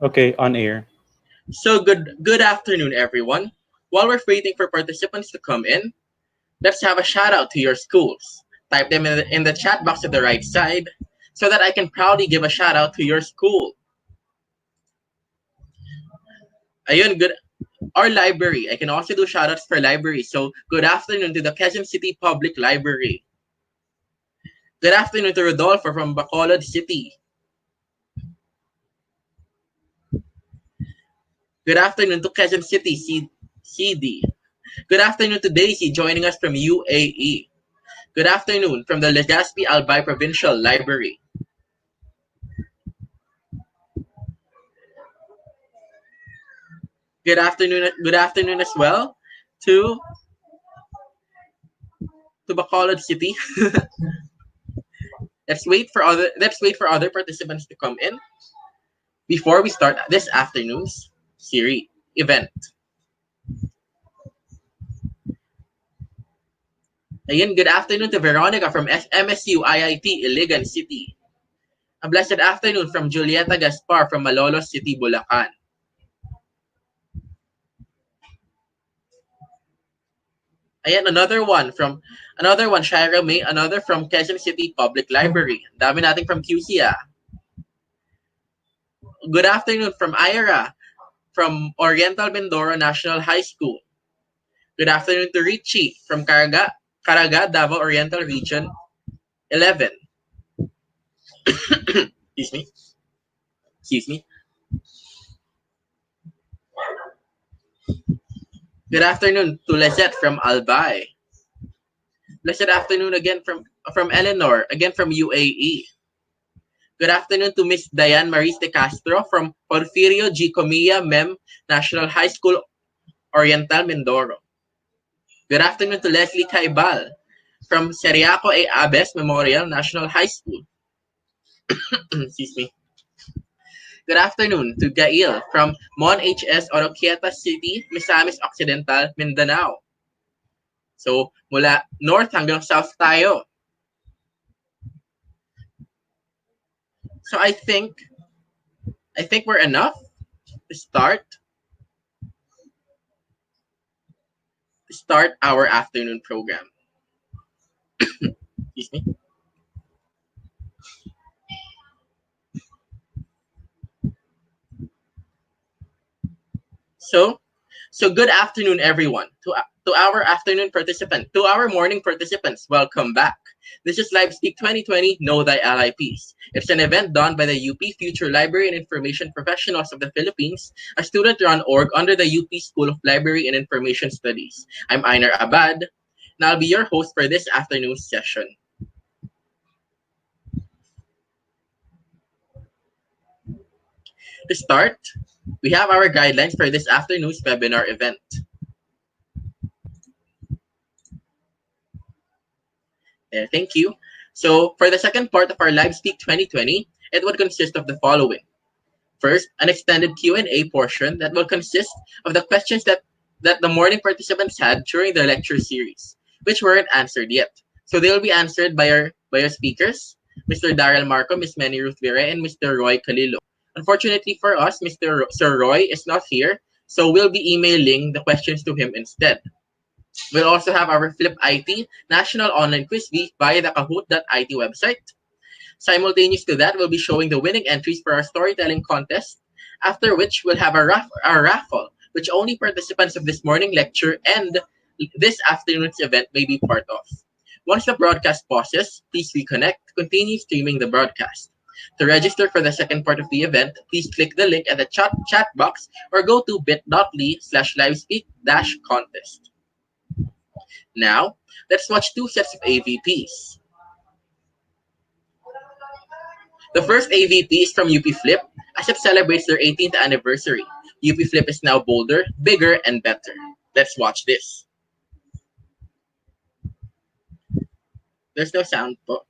Okay, on air. So good afternoon, everyone. While we're waiting for participants to come in, let's have a shout out to your schools. Type them in the chat box at the right side so that I can proudly give a shout out to your school. Ayun, good. Our library. I can also do shout outs for library. So good afternoon to the Quezon City Public Library. Good afternoon to Rodolfo from Bacolod City. Good afternoon to Quezon City CD. Good afternoon to Daisy joining us from UAE. Good afternoon from the Legazpi Albay Provincial Library. Good afternoon as well to Bacolod City. Let's wait for other participants to come in before we start this afternoon's series event. Again, good afternoon to Veronica from MSU IIT Iligan City. A blessed afternoon from Julieta Gaspar from Malolos City, Bulacan. Ayan, another one, Shira May, another from Quezon City Public Library. Dami natin from QC, ah. Good afternoon from Ira from Oriental Mindoro National High School. Good afternoon to Richie from Caraga, Davao Oriental Region 11. Excuse me. Excuse me. Good afternoon to Lizette from Albay. Blessed afternoon again from Eleanor, again from UAE. Good afternoon to Miss Diane Maris de Castro from Porfirio G. Comilla Mem National High School, Oriental Mindoro. Good afternoon to Leslie Caibal from Seriaco A. Abes Memorial National High School. Excuse me. Good afternoon to Gail from Mon HS Oroquieta City, Misamis Occidental, Mindanao. So, mula north hanggang south tayo. So I think we're enough to start our afternoon program. Excuse me. So good afternoon, everyone. To our morning participants, welcome back. This is LibSpeak 2020, Know Thy Ally Peace. It's an event done by the UP Future Library and Information Professionals of the Philippines, a student-run org under the UP School of Library and Information Studies. I'm Einar Abad, and I'll be your host for this afternoon's session. To start, we have our guidelines for this afternoon's webinar event. Thank you. So for the second part of our LibSpeak 2020, it would consist of the following. First, an extended Q&A portion that will consist of the questions that the morning participants had during the lecture series, which weren't answered yet. So they will be answered by our speakers, Mr. Daryl Marco, Ms. Manny Ruth Vire, and Mr. Roy Calilo. Unfortunately for us, Sir Roy is not here, so we'll be emailing the questions to him instead. We'll also have our Flip IT National Online Quiz Week via the Kahoot.it website. Simultaneous to that, we'll be showing the winning entries for our storytelling contest, after which we'll have a raffle, which only participants of this morning lecture and this afternoon's event may be part of. Once the broadcast pauses, please reconnect to continue streaming the broadcast. To register for the second part of the event, please click the link at the chat box or go to bit.ly/livespeak-contest. Now, let's watch two sets of AVPs. The first AVP is from UP Flip as it celebrates their 18th anniversary. UP Flip is now bolder, bigger, and better. Let's watch this. There's no sound po.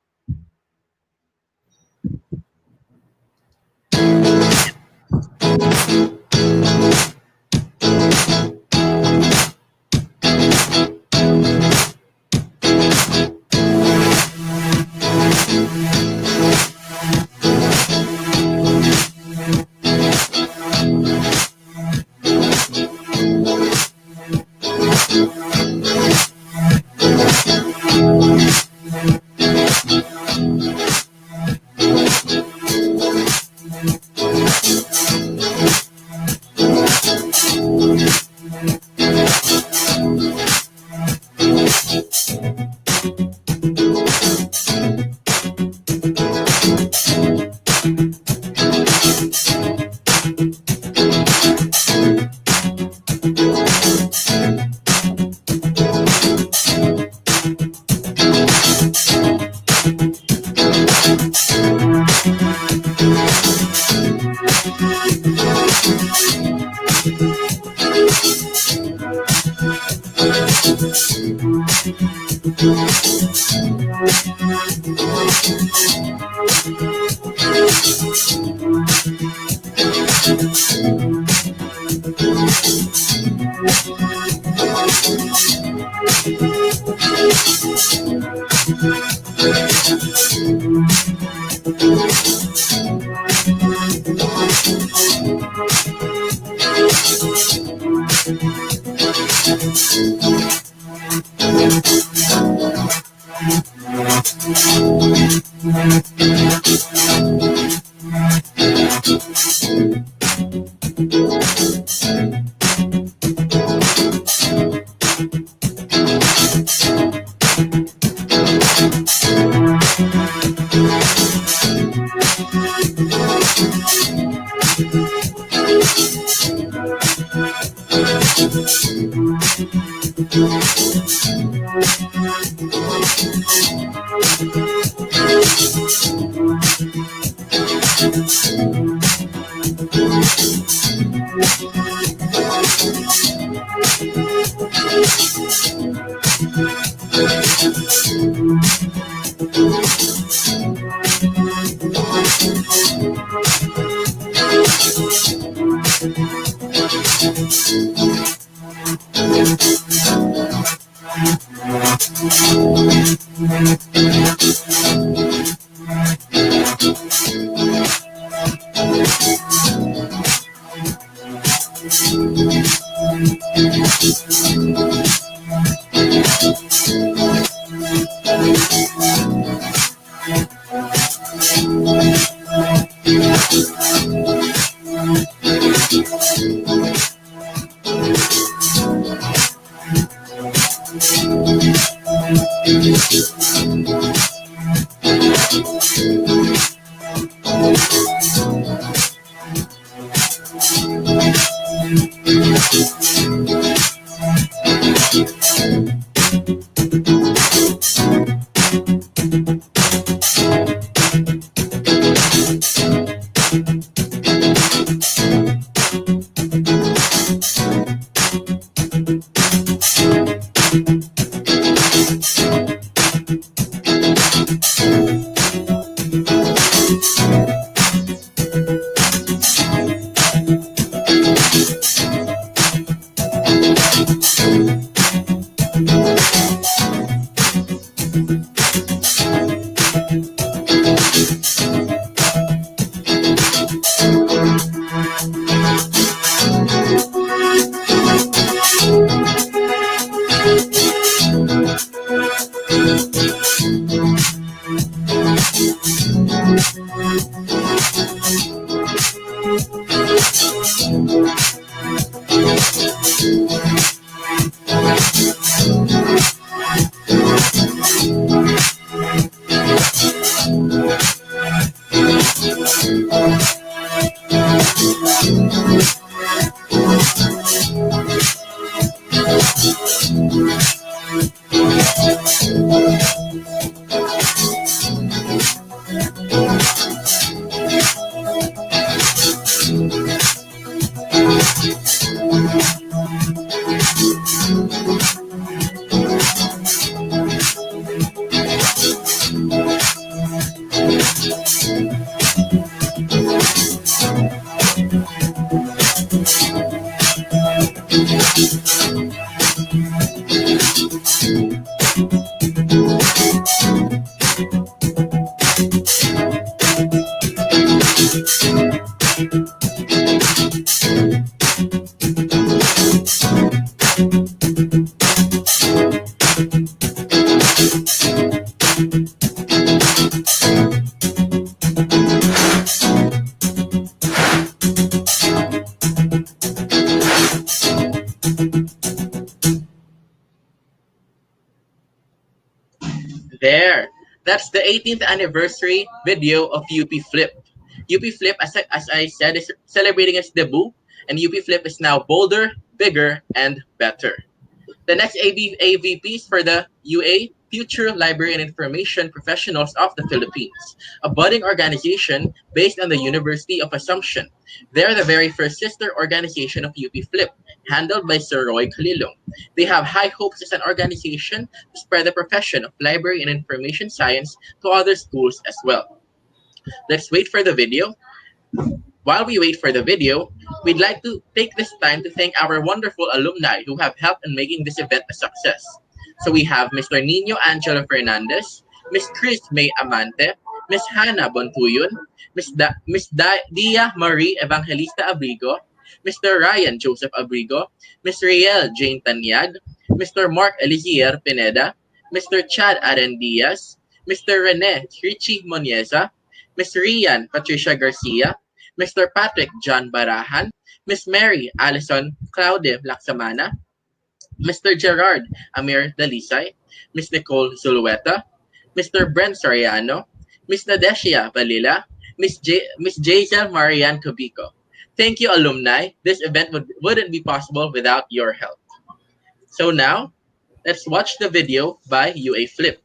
There. That's the the 18th anniversary video of UP Flip. UP Flip, as I said, is celebrating its debut, and UP Flip is now bolder, bigger, and better. The next AVPs for the UA, Future Library and Information Professionals of the Philippines, a budding organization based on the University of Assumption. They're the very first sister organization of UP Flip, handled by Sir Roy Calilong. They have high hopes as an organization to spread the profession of library and information science to other schools as well. Let's wait for the video. While we wait for the video, we'd like to take this time to thank our wonderful alumni who have helped in making this event a success. So we have Mr. Nino Angelo Fernandez, Miss Chris May Amante, Miss Hannah Bontuyon, Miss Dia Marie Evangelista Abrigo, Mr. Ryan Joseph Abrigo, Miss Riel Jane Tanyag, Mr. Mark Elizier Pineda, Mr. Chad Aren Diaz, Mr. Rene Richie Monieza, Miss Rian Patricia Garcia, Mr. Patrick John Barahan, Miss Mary Allison Claude Laksamana, Mr. Gerard Amir Dalisay, Miss Nicole Zulueta, Mr. Brent Soriano, Miss Nadesia Balila, Miss Jaisel Marian Cabico. Thank you, alumni. This event wouldn't be possible without your help. So now, let's watch the video by UA Flip.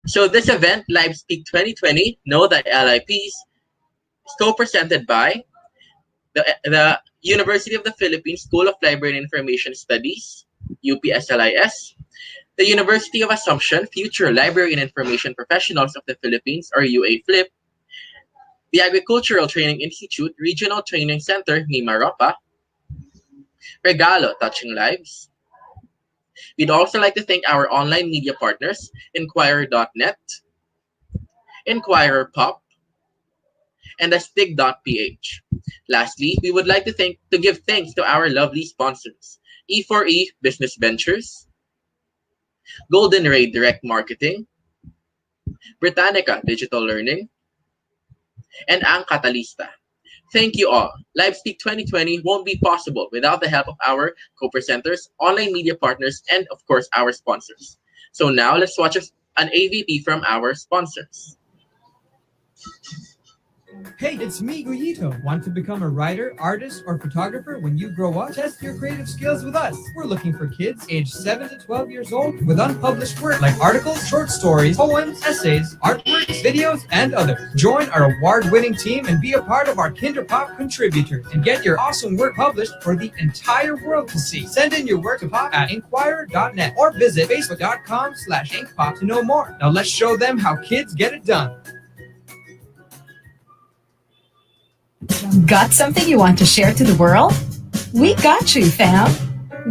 So this event, LibSpeak 2020, Know the LIPs, is co-presented by the University of the Philippines School of Library and Information Studies, UPSLIS, the University of Assumption Future Library and Information Professionals of the Philippines, or UA Flip, the Agricultural Training Institute Regional Training Center, Mimaropa, Regalo Touching Lives. We'd also like to thank our online media partners, Inquirer.net, Inquirer Pop, and Astig.ph. Lastly, we would like to give thanks to our lovely sponsors, E4E Business Ventures, Golden Ray Direct Marketing, Britannica Digital Learning, and Ang Catalista. Thank you all. LibSpeak 2020 won't be possible without the help of our co-presenters, online media partners, and of course, our sponsors. So now let's watch an AVP from our sponsors. Hey, it's me, Guyito. Want to become a writer, artist, or photographer when you grow up? Test your creative skills with us. We're looking for kids aged 7 to 12 years old with unpublished work like articles, short stories, poems, essays, artworks, videos, and others. Join our award-winning team and be a part of our Kinderpop contributors and get your awesome work published for the entire world to see. Send in your work to pop at inquirer.net or visit facebook.com/inkpop to know more. Now let's show them how kids get it done. Got something you want to share to the world? We got you, fam!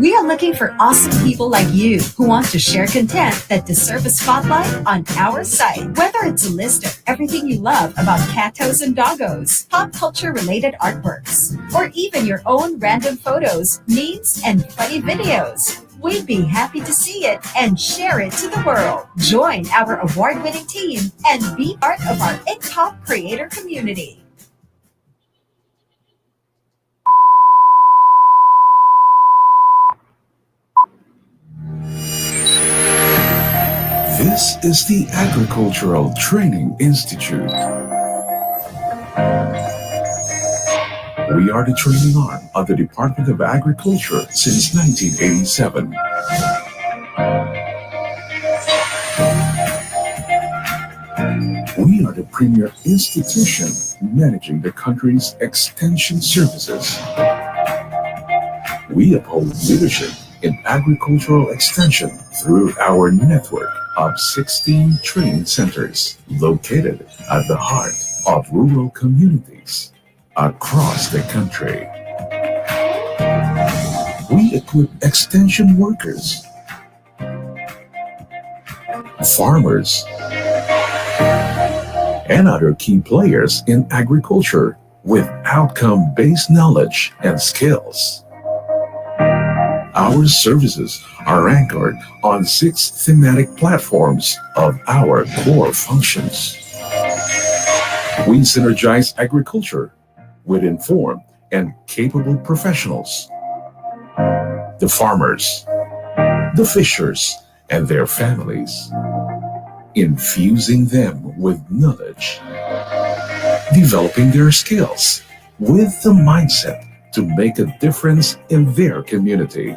We are looking for awesome people like you who want to share content that deserve a spotlight on our site. Whether it's a list of everything you love about catos and doggos, pop culture related artworks, or even your own random photos, memes, and funny videos, we'd be happy to see it and share it to the world. Join our award-winning team and be part of our Inkpop creator community. This is the Agricultural Training Institute. We are the training arm of the Department of Agriculture since 1987. the premier institution managing the country's extension services. We uphold leadership in agricultural extension through our network of 16 training centers located at the heart of rural communities across the country. We equip extension workers, farmers, and other key players in agriculture with outcome-based knowledge and skills. Our services are anchored on 6 thematic platforms of our core functions. We synergize agriculture with informed and capable professionals, the farmers, the fishers, and their families, infusing them with knowledge, developing their skills with the mindset to make a difference in their community.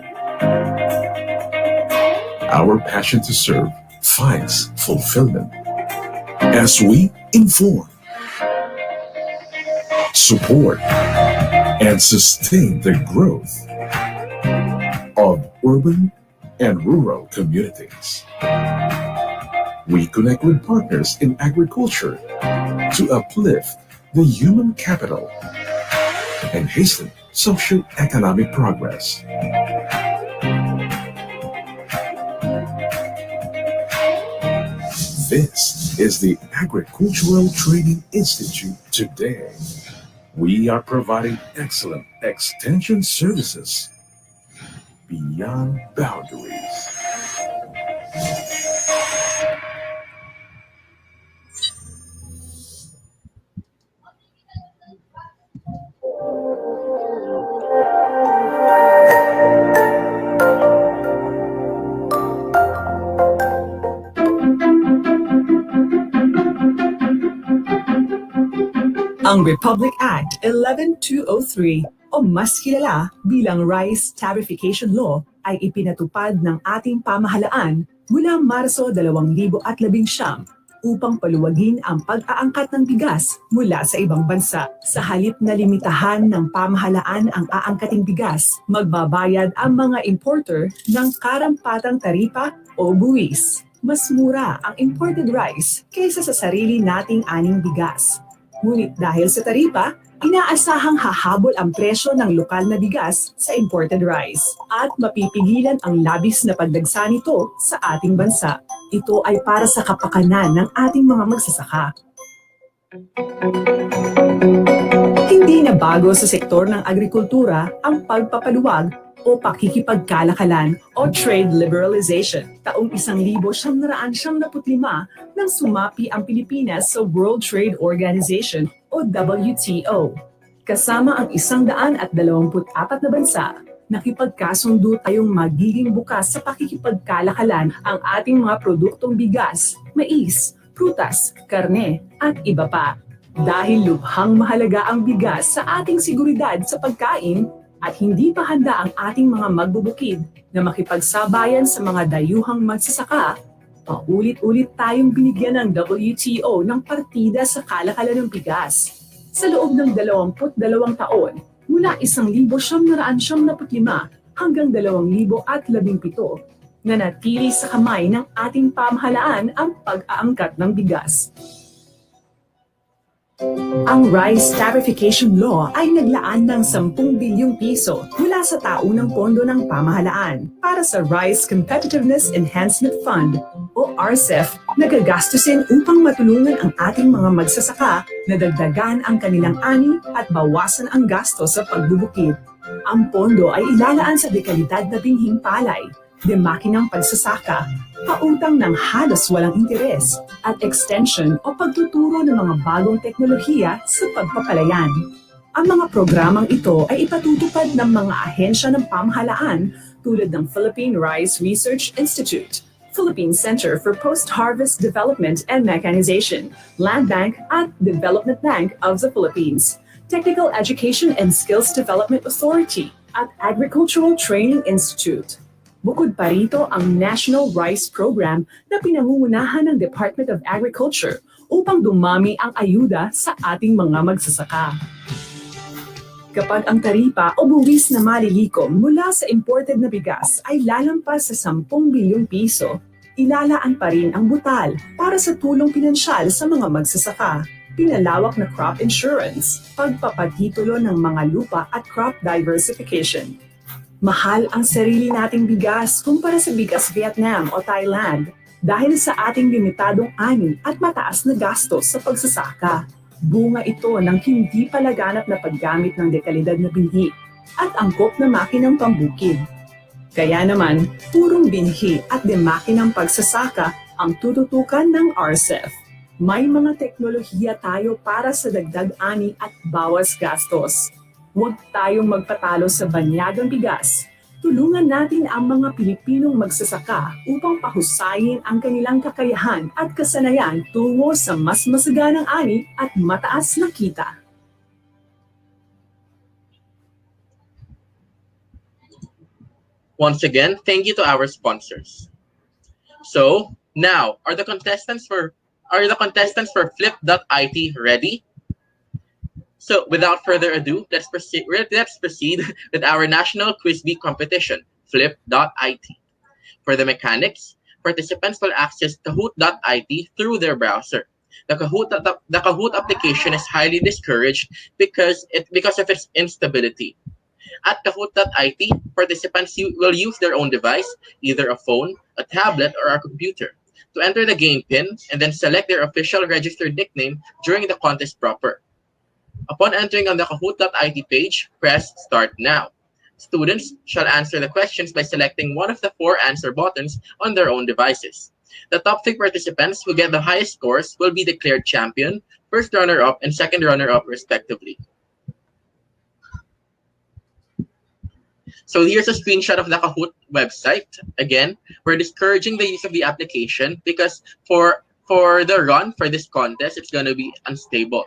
Our passion to serve finds fulfillment as we inform, support, and sustain the growth of urban and rural communities. We connect with partners in agriculture to uplift the human capital and hasten socio-economic progress. This is the Agricultural Training Institute today. We are providing excellent extension services beyond boundaries. Ang Republic Act 11203 o mas kilala bilang Rice Tarification Law ay ipinatupad ng ating pamahalaan mula Marso 2019 upang paluwagin ang pag-aangkat ng bigas mula sa ibang bansa. Sa halip na limitahan ng pamahalaan ang aangkating bigas, magbabayad ang mga importer ng karampatang taripa o buwis. Mas mura ang imported rice kaysa sa sarili nating aning bigas. Ngunit dahil sa taripa, inaasahang hahabol ang presyo ng lokal na bigas sa imported rice at mapipigilan ang labis na pagdagsa nito sa ating bansa. Ito ay para sa kapakanan ng ating mga magsasaka. Hindi na bago sa sektor ng agrikultura ang pagpapaluwag o pakikipagkalakalan o trade liberalization. Taong 1995 nang sumapi ang Pilipinas sa World Trade Organization o WTO. Kasama ang 124 na bansa, nakipagkasundo tayong magiging bukas sa pakikipagkalakalan ang ating mga produktong bigas, mais, prutas, karne at iba pa. Dahil lubhang mahalaga ang bigas sa ating seguridad sa pagkain, at hindi pa handa ang ating mga magbubukid na makipagsabayan sa mga dayuhang magsasaka, paulit-ulit tayong binigyan ng WTO ng partida sa kalakalan ng bigas. Sa loob ng 22 taon, mula 1995 hanggang 2017, nanatili sa kamay ng ating pamahalaan ang pag-aangkat ng bigas. Ang Rice Tarification Law ay naglaan ng 10 bilyong piso mula sa taunang pondo ng pamahalaan para sa Rice Competitiveness Enhancement Fund o RCEF na gagastusin upang matulungan ang ating mga magsasaka na dagdagan ang kanilang ani at bawasan ang gasto sa pagbubukid. Ang pondo ay ilalaan sa dekalidad na binhing palay, de makinang pagsasaka, pautang ng halos walang interes, at extension o pagtuturo ng mga bagong teknolohiya sa pagpapalayan. Ang mga programang ito ay ipatutupad ng mga ahensya ng pamahalaan tulad ng Philippine Rice Research Institute, Philippine Center for Post-Harvest Development and Mechanization, Land Bank at Development Bank of the Philippines, Technical Education and Skills Development Authority at Agricultural Training Institute. Bukod pa rito ang National Rice Program na pinangungunahan ng Department of Agriculture upang dumami ang ayuda sa ating mga magsasaka. Kapag ang taripa o buwis na malilikom mula sa imported na bigas ay lalampas sa 10 bilyong piso, ilalaan pa rin ang butal para sa tulong pinansyal sa mga magsasaka, pinalawak na crop insurance, pagpapatitulo ng mga lupa at crop diversification. Mahal ang sarili nating bigas kumpara sa bigas Vietnam o Thailand dahil sa ating limitadong ani at mataas na gastos sa pagsasaka. Bunga ito ng hindi palaganap na paggamit ng dekalidad na binhi at angkop na makinang pambukid. Kaya naman, purong binhi at demakinang pagsasaka ang tututukan ng RCEP. May mga teknolohiya tayo para sa dagdag ani at bawas gastos. Huwag tayong magpatalo sa banyagang bigas. Tulungan natin ang mga Pilipinong magsasaka upang pahusayin ang kanilang kakayahan at kasanayan tungo sa mas masaganang ani at mataas na kita. Once again, thank you to our sponsors. So now, are the contestants for Flip.it ready? So without further ado, let's proceed with our national quiz bee competition, Flip.it. For the mechanics, participants will access Kahoot.it through their browser. The Kahoot application is highly discouraged because of its instability. At Kahoot.it, participants will use their own device, either a phone, a tablet, or a computer, to enter the game pin and then select their official registered nickname during the contest proper. Upon entering on the Kahoot.it page, press Start Now. Students shall answer the questions by selecting one of the 4 answer buttons on their own devices. The top 3 participants who get the highest scores will be declared champion, first runner-up, and second runner-up respectively. So here's a screenshot of the Kahoot website. Again, we're discouraging the use of the application because for the run for this contest, it's going to be unstable.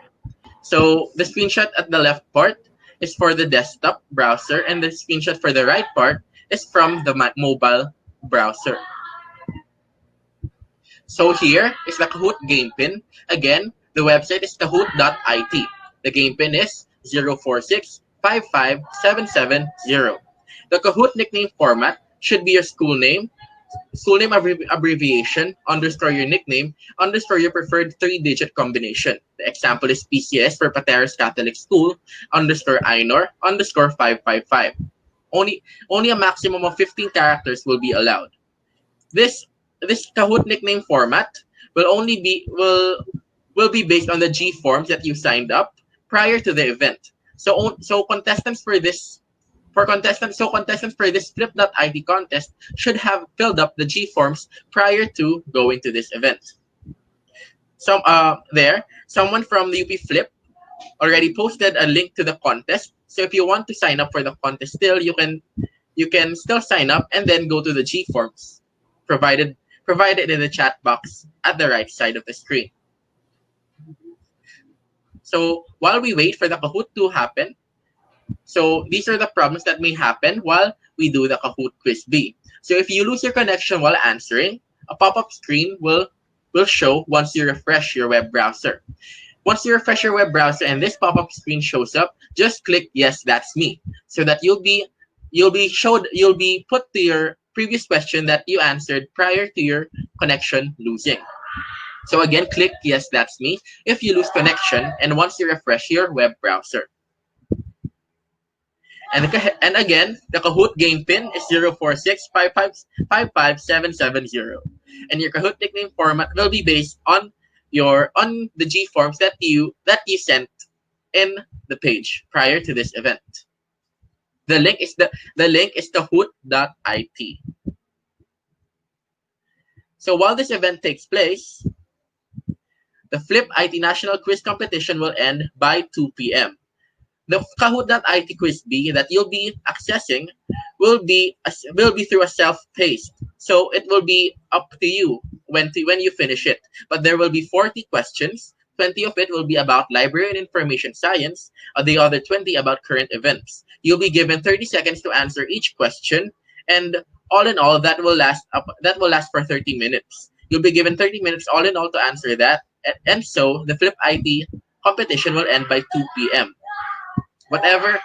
So the screenshot at the left part is for the desktop browser, and the screenshot for the right part is from the mobile browser. So here is the Kahoot game pin. Again, the website is kahoot.it. The game pin is 046-55770. The Kahoot nickname format should be your school name abbreviation, underscore your nickname, underscore your preferred 3-digit combination. The example is PCS for Pateros Catholic School, underscore INOR, underscore 555. Only a maximum of 15 characters will be allowed. This Kahoot nickname format will be based on the G forms that you signed up prior to the event. So contestants for this Flip.it contest should have filled up the G forms prior to going to this event. Someone from the UP Flip already posted a link to the contest. So if you want to sign up for the contest still, you can still sign up and then go to the G forms provided in the chat box at the right side of the screen. So while we wait for the Kahoot to happen, so these are the problems that may happen while we do the Kahoot Quiz B. So if you lose your connection while answering, a pop-up screen will show once you refresh your web browser. Once you refresh your web browser and this pop-up screen shows up, just click Yes, That's Me, so that you'll be put to your previous question that you answered prior to your connection losing. So again, click Yes, That's Me if you lose connection and once you refresh your web browser. And again, the Kahoot game pin is 046-55770. And your Kahoot nickname format will be based on the G forms that you sent in the page prior to this event. The link is kahoot.it. So while this event takes place, the Flip IT National Quiz Competition will end by 2 p.m. The Kahoot.it Quiz B that you'll be accessing will be through a self-paced. So it will be up to you when you finish it. But there will be 40 questions. 20 of it will be about library and information science, the other 20 about current events. You'll be given 30 seconds to answer each question, and all in all, that will last for 30 minutes. You'll be given 30 minutes all in all to answer that. And so the Flip IT competition will end by 2 p.m. Whatever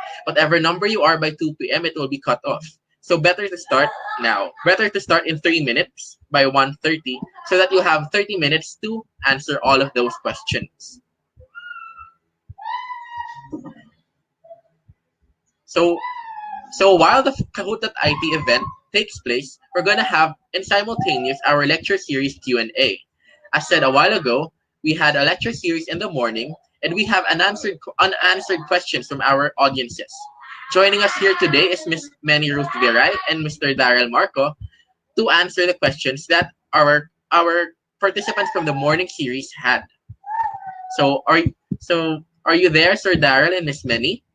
number you are by 2 p.m., it will be cut off. So better to start now. Better to start in 3 minutes by 1:30 so that you have 30 minutes to answer all of those questions. So while the Kahoot.IT event takes place, we're going to have in simultaneous our lecture series Q&A. As said a while ago, we had a lecture series in the morning, and we have unanswered questions from our audiences. Joining us here today is Ms. Manny Ruth Viray and Mr. Daryl Marco to answer the questions that our participants from the morning series had. So are you there, Sir Daryl and Ms. Manny?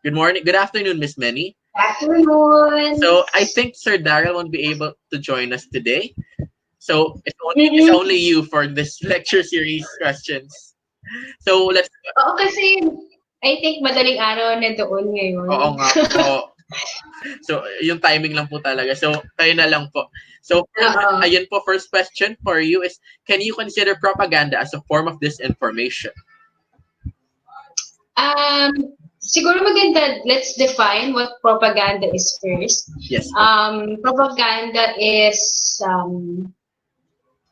Good morning. Good afternoon, Miss Manny. Afternoon. So I think Sir Daryl won't be able to join us today. So it's only you for this lecture series questions. So let's. Oo, kasi I think madaling araw na doon ngayon. Oo nga po. So yung timing lang po talaga. So kayo na lang po. So ayun po, first question for you is, can you consider propaganda as a form of disinformation? Siguro maganda, let's define what propaganda is first. Yes. Propaganda is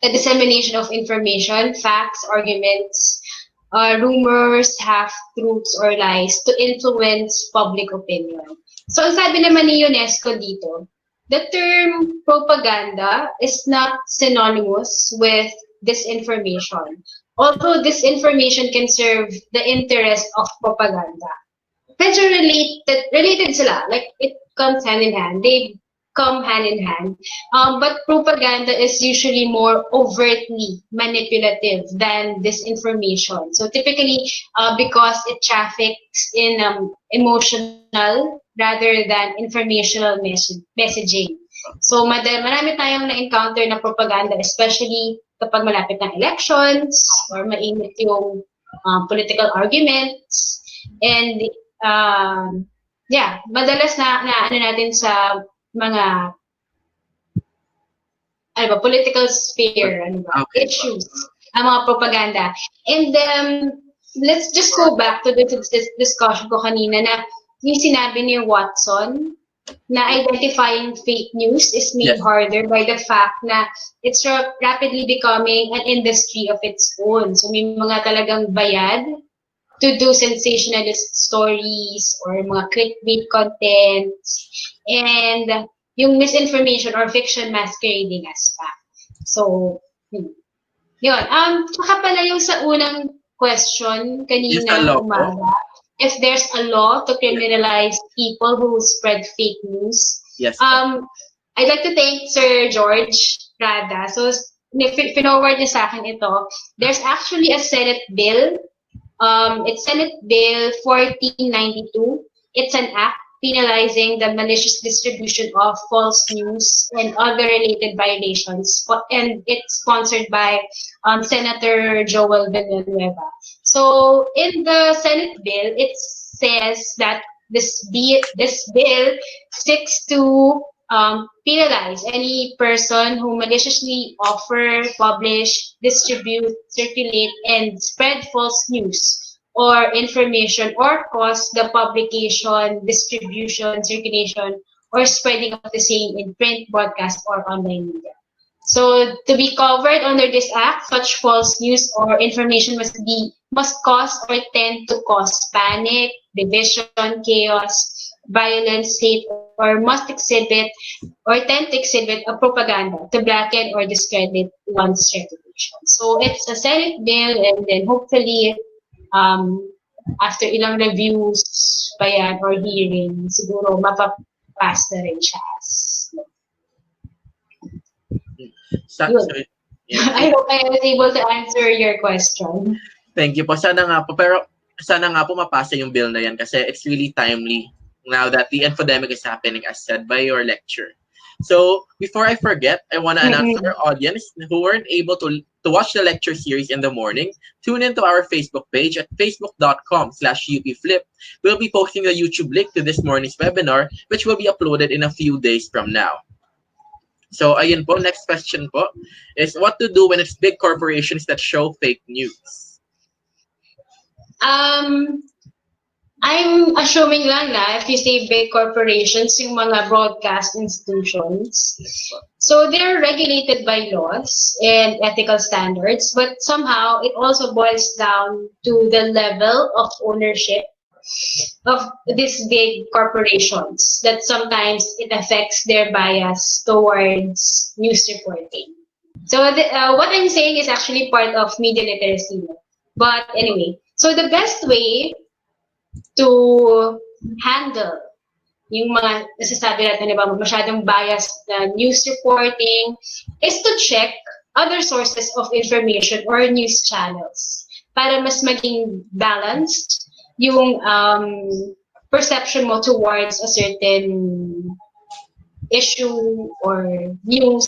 a dissemination of information, facts, arguments, rumors, half-truths, or lies to influence public opinion. So, ang sabi naman ni UNESCO dito, the term propaganda is not synonymous with disinformation, although disinformation can serve the interest of propaganda. Medyo related sila, like it comes hand in hand. They come hand in hand. But propaganda is usually more overtly manipulative than disinformation. So typically, because it traffics in emotional rather than informational messaging. So marami tayong na-encounter na propaganda, especially kapag malapit ng elections or mainit yung political arguments. And madalas na ano natin sa mga political sphere, issues, ang mga propaganda. And let's just go back to this discussion ko kanina na yung sinabi ni Watson na identifying fake news is made harder by the fact na it's rapidly becoming an industry of its own. So may mga talagang bayad to do sensationalist stories or mga clickbait contents, and yung misinformation or fiction masquerading as fact. So, yun. Tsaka pala yung sa unang question kanina umaga, if there's a law to criminalize people who spread fake news. Yes. I'd like to thank Sir George Rada. So, pinoward niya sa akin ito. There's actually a Senate bill. It's Senate Bill 1492. It's an act penalizing the malicious distribution of false news and other related violations. And it's sponsored by Senator Joel Villanueva. So in the Senate bill, it says that this bill seeks to penalize any person who maliciously offer, publish, distribute, circulate, and spread false news or information or cause the publication, distribution, circulation, or spreading of the same in print, broadcast, or online media. So to be covered under this act, such false news or information must cause or tend to cause panic, division, chaos, violence, hate, or must exhibit or tend to exhibit a propaganda to blacken or discredit one's reputation. So it's a Senate bill, and then hopefully after ilang reviews pa yan or hearing, siguro mapapass na rin siya. I hope I was able to answer your question. Thank you po. Sana nga po mapasa yung bill na yan kasi it's really timely now that the infodemic is happening, as said by your lecture. So before I forget, I want to announce to our audience who weren't able to watch the lecture series in the morning, tune into our Facebook page at facebook.com/upflip. We'll be posting the YouTube link to this morning's webinar, which will be uploaded in a few days from now. So, ayun po, next question po is what to do when it's big corporations that show fake news? I'm assuming lang na if you say big corporations, yung mga broadcast institutions, so they're regulated by laws and ethical standards, but somehow it also boils down to the level of ownership of these big corporations that sometimes it affects their bias towards news reporting. So what I'm saying is actually part of media literacy. But anyway, so the best way to handle yung mga nasasabi natin, di ba, masyadong biased na news reporting is to check other sources of information or news channels para mas maging balanced yung perception mo towards a certain issue or news.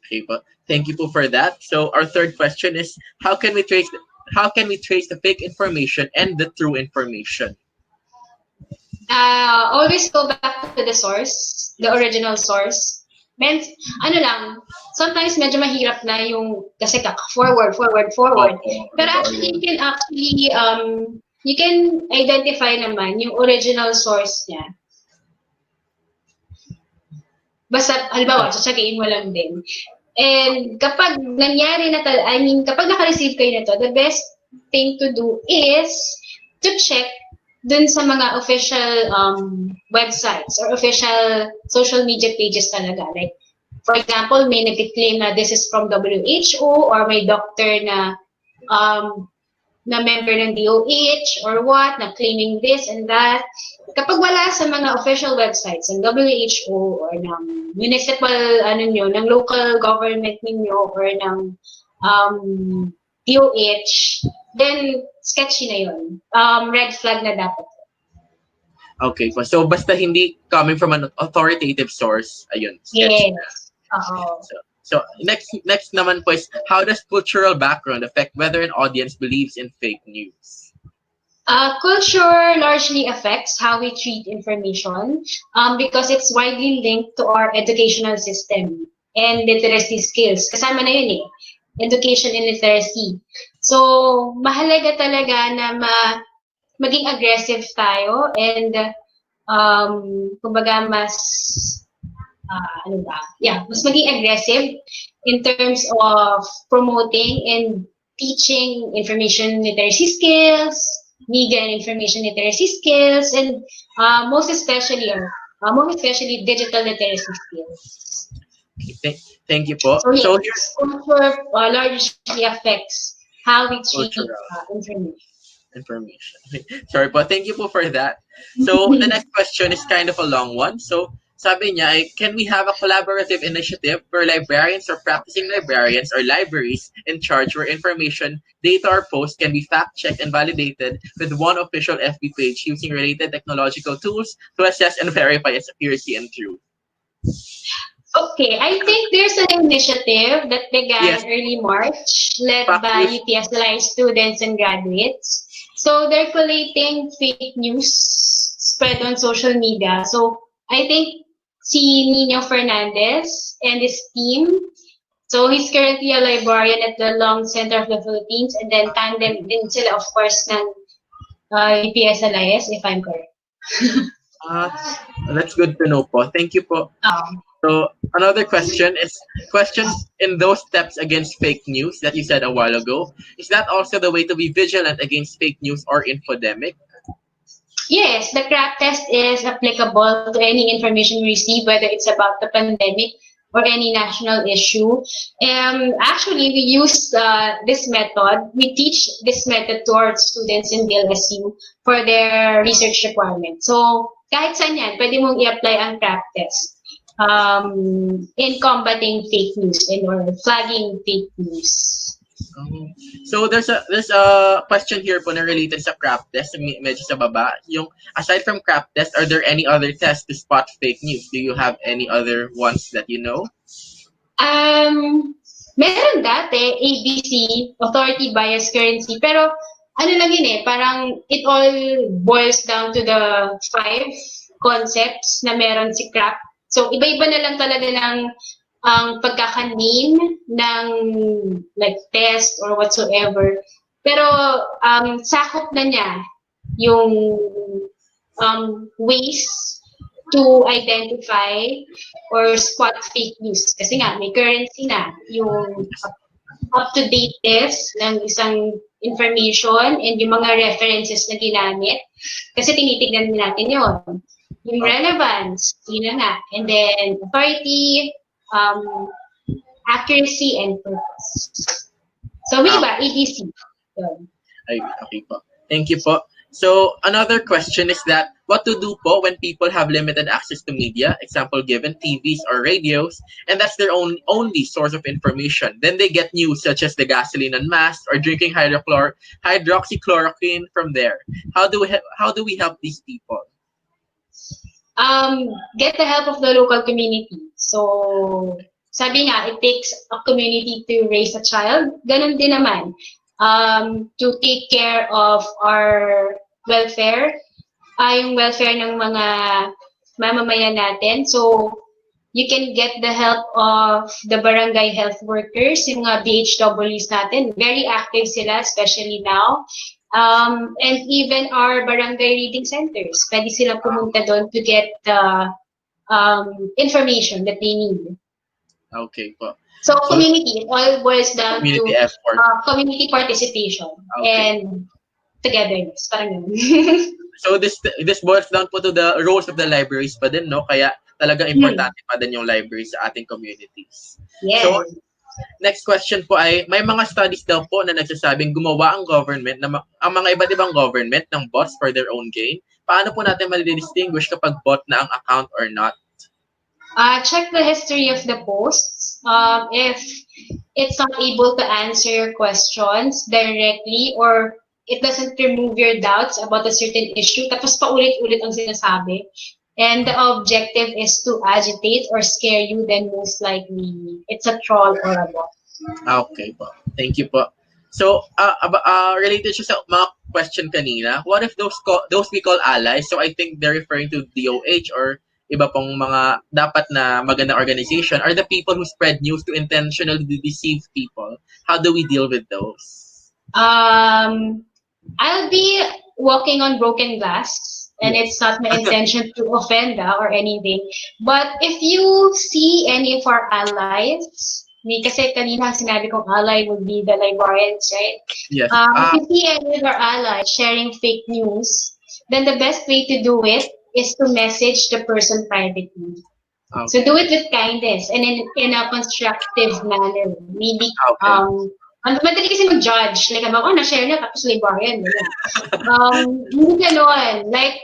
Okay po. Thank you po for that. So our third question is how can we trace the fake information and the true information? Always go back to the source, the original source. Ano lang, sometimes medyo mahirap na yung kasi forward. Pero actually, you can identify naman yung original source niya. Basta, halimbawa, sasagiin mo lang din. And kapag nangyari na, kapag naka-receive kayo nito, the best thing to do is to check dun sa mga official websites or official social media pages talaga. Like, for example, may nag-claim na this is from WHO or may doctor na member ng DOH or what, na claiming this and that. Kapag wala sa mga official websites ng WHO or ng municipal, ng local government ninyo or ng DOH, then sketchy na yun. Red flag na dapat. Okay po. So, basta hindi coming from an authoritative source, ayun. Yes. So next naman po is how does cultural background affect whether an audience believes in fake news? Culture largely affects how we treat information because it's widely linked to our educational system and literacy skills. Kasama na yun eh, education and literacy. So, mahalaga talaga na maging aggressive tayo and kumbaga mas maging aggressive in terms of promoting and teaching information literacy skills, media and information literacy skills, and most especially digital literacy skills. Okay, thank you po. So, yes, culture largely affects how we treat information. Sorry po, thank you po for that. So the next question is kind of a long one. So sabi niya, can we have a collaborative initiative for librarians or practicing librarians or libraries in charge where information, data, or posts can be fact-checked and validated with one official FB page using related technological tools to assess and verify its accuracy and truth? Okay, I think there's an initiative that began early March, led by UPSLI students and graduates. So they're collating fake news spread on social media. So I think si Nino Fernandez and his team. So he's currently a librarian at the Long Center of the Philippines, and then tandem din sila, of course, ng UPSLIS, if I'm correct. That's good to know po. Thank you po. So another question is questions in those steps against fake news that you said a while ago. Is that also the way to be vigilant against fake news or infodemic? Yes, the CRAP test is applicable to any information we receive, whether it's about the pandemic or any national issue. Actually, we use this method. We teach this method to our students in DLSU for their research requirements. So, kahit saan yan, pwede mong i-apply ang CRAP test in combating fake news or flagging fake news. So there's a question here po na related sa CRAP test, medyo sa baba. Yung aside from CRAP test, are there any other tests to spot fake news? Do you have any other ones that you know? Meron dati, ABC, Authority Bias Currency, pero ano lang yun eh, parang it all boils down to the 5 concepts na meron si CRAP. So, iba-iba na lang talaga ng ang pagkaka-name ng like test or whatsoever. Pero sakop na niya yung ways to identify or spot fake news. Kasi nga, may currency na yung up-to-date test ng isang information and yung mga references na ginamit. Kasi tinitignan natin yun. Yung relevance, yun na nga. And then, authority, accuracy, and purpose. So, may iba, ABC. Yun. Okay po. Thank you po. So, another question is that, what to do po when people have limited access to media, example given TVs or radios, and that's their only source of information. Then they get news such as the gasoline unmasked or drinking hydroxychloroquine from there. How do we help these people? Get the help of the local community. So, sabi nga, it takes a community to raise a child. Ganun din naman. To take care of our welfare, yung welfare ng mga mamamayan natin. So, you can get the help of the barangay health workers, yung mga BHWs natin. Very active sila, especially now. And even our barangay reading centers. Pwede sila pumunta doon to get the information that they need. Okay po. So community, it all boils down community to effort. Community participation and togetherness. Parang ganun. So this boils down po to the roles of the libraries pa din, no? Kaya talagang importante pa din yung libraries sa ating communities. Yes. So, next question po ay, may mga studies daw po na nagsasabing gumawa ang government, ang mga iba't ibang government ng bots for their own gain. Paano po natin ma-distinguish kapag bot na ang account or not? Check the history of the posts. If it's not able to answer your questions directly or it doesn't remove your doubts about a certain issue, tapos paulit-ulit ang sinasabi, and the objective is to agitate or scare you, then most likely it's a troll or a bot. Okay po. Thank you po. So, related siya sa mga question kanina, what if those we call allies, so I think they're referring to DOH or iba pong mga dapat na magandang organization, are the people who spread news to intentionally deceive people. How do we deal with those? I'll be walking on broken glass, and it's not my intention to offend or anything. But if you see any of our allies, kasi kanina sinabi kong ally would be the librarians, right? Yes. If you see any of our allies sharing fake news, then the best way to do it is to message the person privately. Okay. So do it with kindness and in a constructive manner. Maybe, madali kasi mag-judge. Like, na-share niya, tapos librarian. Hindi ganon. Like,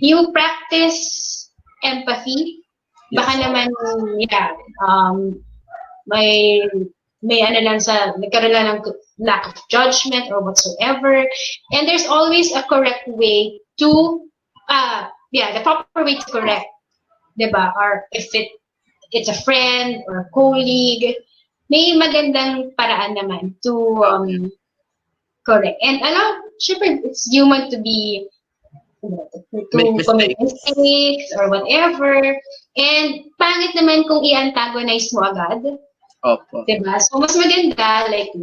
you practice empathy. Baka naman, may ano lang nagkaroon lang ng lack of judgment or whatsoever. And there's always a correct way to, the proper way to correct, diba? Or if it's a friend or a colleague, may magandang paraan naman to correct. And syempre, it's human to be, to commit mistakes or whatever. And pangit naman kung i-antagonize mo agad. Opo. Diba? So, mas maganda, like,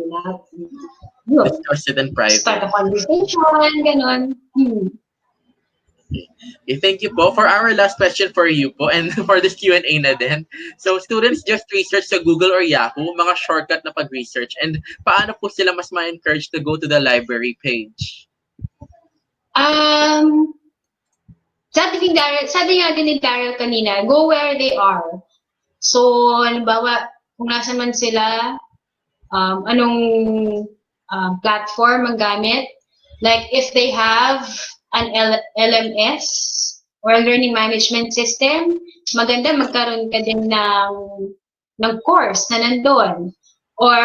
discuss it in private. Start a conversation, ganon. Okay, thank you po. For our last question for you po, and for this Q&A na din. So, students just research sa Google or Yahoo, mga shortcut na pag-research. And paano po sila mas ma-encourage to go to the library page? Sabi nga din ni Daryl kanina, go where they are. So, halimbawa, kung nasa man sila, anong platform ang gamit. Like, if they have an LMS or a learning management system, maganda magkaroon ka din ng course na nandun. Or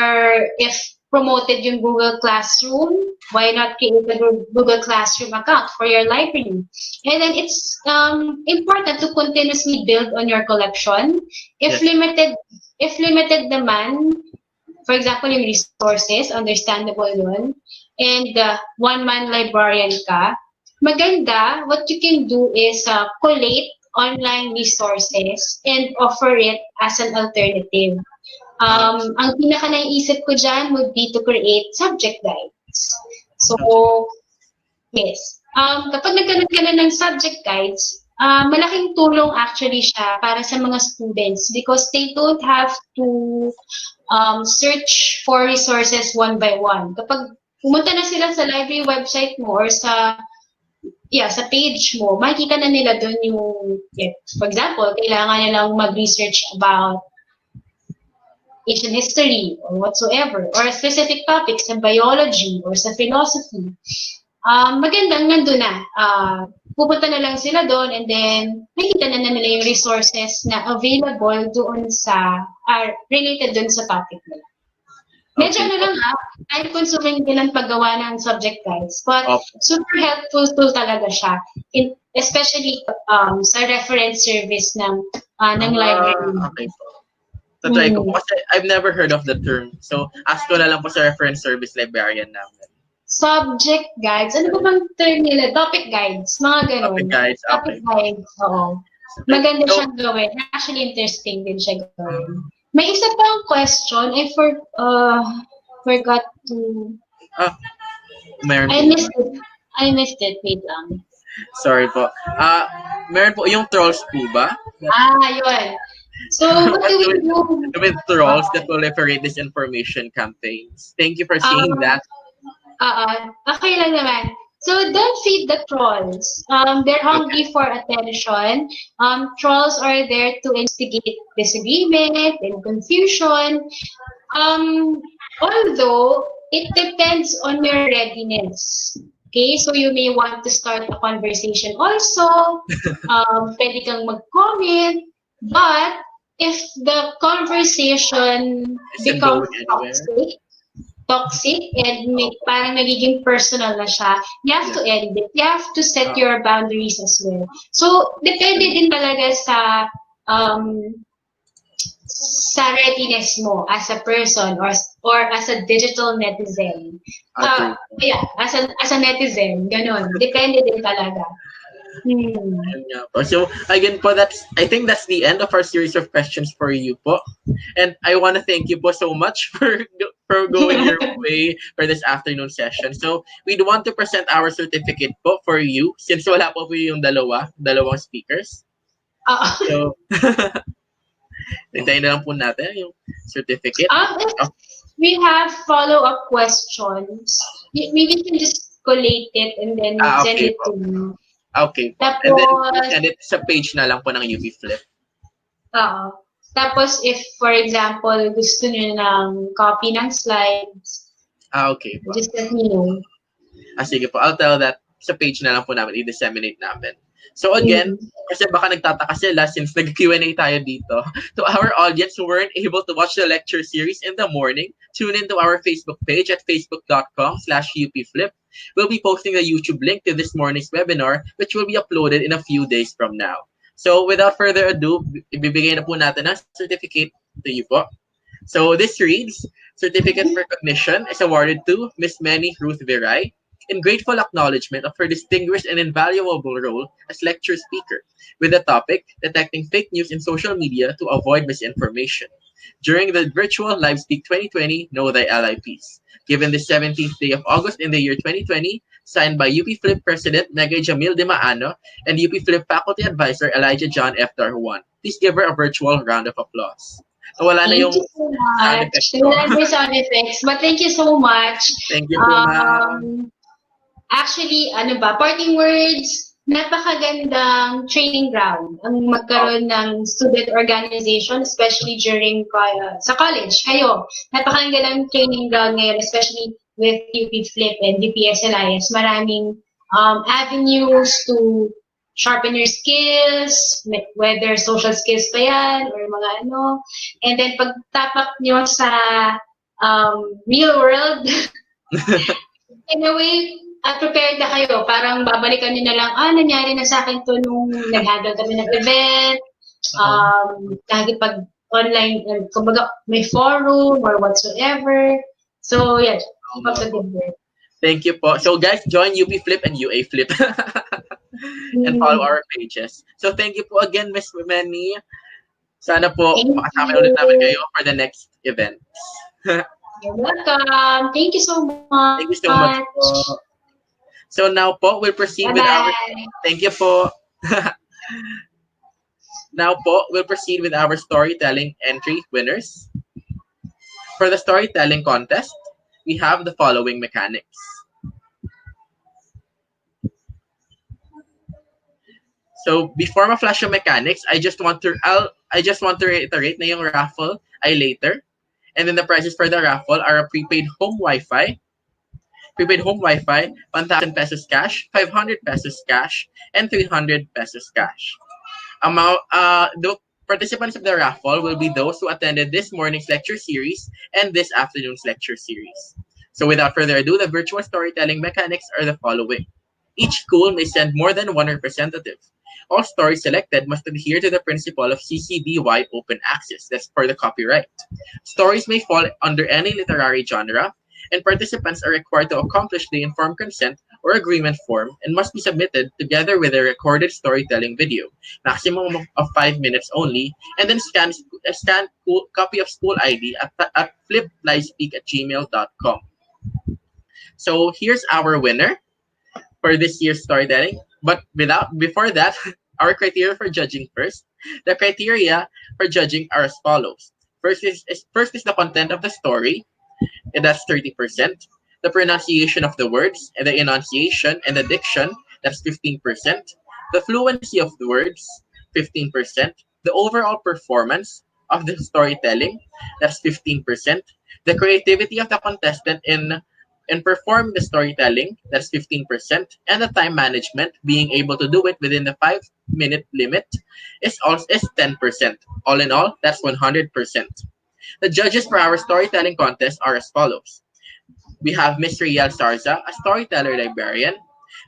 if promoted yung Google Classroom, why not create a Google Classroom account for your library? And then it's important to continuously build on your collection. If limited naman, for example, yung resources, understandable yun, and one-man librarian ka, maganda, what you can do is collate online resources and offer it as an alternative. Ang pinaka naiisip ko dyan would be to create subject guides. So, yes. Kapag nagkaroon ka na ng subject guides, malaking tulong actually siya para sa mga students because they don't have to search for resources one by one. Kapag pumunta na sila sa library website mo or sa page mo, makikita na nila doon yung, for example, kailangan nilang mag-research about Asian history or whatsoever, or specific topics sa biology or sa philosophy. Magandang nandun na. Pupunta na lang sila doon and then makikita na nila yung resources na available doon sa, related doon sa topic nila. Medyo lang time-consuming din ang paggawa ng subject guides, but super helpful tool talaga siya, especially sa reference service ng library. Okay po. Tatry ko po kasi I've never heard of the term. So, ask ko na lang po sa reference service librarian namin. Subject guides. Ano ba bang term nila? Topic guides. Mga ganun. Topic guides, Topic guides, oo. Maganda siyang gawin. Actually, interesting din siya gawin. May isa pang question. I forgot to... Meron I missed it. Wait lang. Sorry po. Meron po yung trolls po ba? Yun. So, what do we do? With trolls that proliferate disinformation campaigns. Thank you for saying that. Okay lang naman. So, don't feed the trolls. They're hungry for attention. Trolls are there to instigate disagreement and confusion. Although, it depends on your readiness. Okay, so you may want to start a conversation also. Pwede kang mag-comment. But, if the conversation becomes toxic and parang nagiging personal na siya, you have to end it. You have to set your boundaries as well. So, depende din talaga sa readiness mo as a person or as a digital netizen. As a netizen, ganun. Depende din talaga. So again po, I think that's the end of our series of questions for you po. And I want to thank you po so much for going your way for this afternoon session. So we'd want to present our certificate po for you since wala po yung dalawang speakers. So hintayin na lang po natin yung certificate. We have follow-up questions. Maybe you can just collate it and then send it to me. Okay. Tapos, and then send it sa page na lang po ng UP Flip. Tapos if, for example, gusto nyo ng copy ng slides, okay po. Just let me know. Sige po. I'll tell that sa page na lang po namin. I-disseminate namin. So again, kasi baka nagtataka sila since nag-Q&A tayo dito. To our audience who weren't able to watch the lecture series in the morning, tune into our Facebook page at facebook.com/UPFlip. We'll be posting the YouTube link to this morning's webinar, which will be uploaded in a few days from now. So without further ado, ibibigay na po natin ang certificate to you po. So this reads, Certificate of Recognition is awarded to Miss Manny Ruth Viray in grateful acknowledgement of her distinguished and invaluable role as lecture speaker with the topic Detecting Fake News in Social Media to Avoid Misinformation during the virtual LibSpeak 2020 Know Thy LIPs, given the 17th day of August in the year 2020, signed by UP Flip President Mega Jamil De Maano and UP Flip Faculty Advisor Elijah John F. Darwan. Please give her a virtual round of applause. Wala na yung sound effects. Wala na yung sound effects. But thank you so much. Thank you po, ma'am. Actually, parting words, napakagandang training ground ang magkaroon ng student organization, especially during sa college. Kayo, napakagandang training ground ngayon, especially with UP Flip and UPSLIS. Maraming avenues to sharpen your skills, whether social skills pa yan or mga ano. And then pagtapak nyo sa real world, in a way, prepared na kayo. Parang babalikan nyo na lang, nangyari na sa akin to nung nag-handle kami ng event. Kahit pag online, kumbaga may forum or whatsoever. So, yeah, keep up the good work. Thank you po. So guys, join UP Flip and UA Flip. and follow our pages. So thank you po again, Miss Manny. Sana po Thank makasama ulit namin you. kayo for the next event. You're welcome. Thank you so Thank you so much much. po. So now po, we'll proceed with our... Bye-bye. Thank you po. Now po, we'll proceed with our storytelling entry winners. For the storytelling contest, we have the following mechanics. So before ma-flash yung mechanics, I just want to reiterate na yung raffle ay later. And then the prizes for the raffle are a prepaid home Wi-Fi, 1,000 pesos cash, 500 pesos cash, and 300 pesos cash. The participants of the raffle will be those who attended this morning's lecture series and this afternoon's lecture series. So without further ado, the virtual storytelling mechanics are the following. Each school may send more than one representative. All stories selected must adhere to the principle of CC BY open access. That's for the copyright. Stories may fall under any literary genre, and participants are required to accomplish the informed consent or agreement form and must be submitted together with a recorded storytelling video, maximum of 5 minutes only, and then scan copy of school ID at fliplibspeak@gmail.com. So here's our winner for this year's storytelling. But before that, our criteria for judging first. The criteria for judging are as follows. First is the content of the story, and that's 30%. The pronunciation of the words, and the enunciation and the diction, that's 15%. The fluency of the words, 15%. The overall performance of the storytelling, that's 15%. The creativity of the contestant in performing the storytelling, that's 15%. And the time management, being able to do it within the 5-minute limit, is 10%. All in all, that's 100%. The judges for our storytelling contest are as follows. We have Miss Riel Sarza, a storyteller librarian.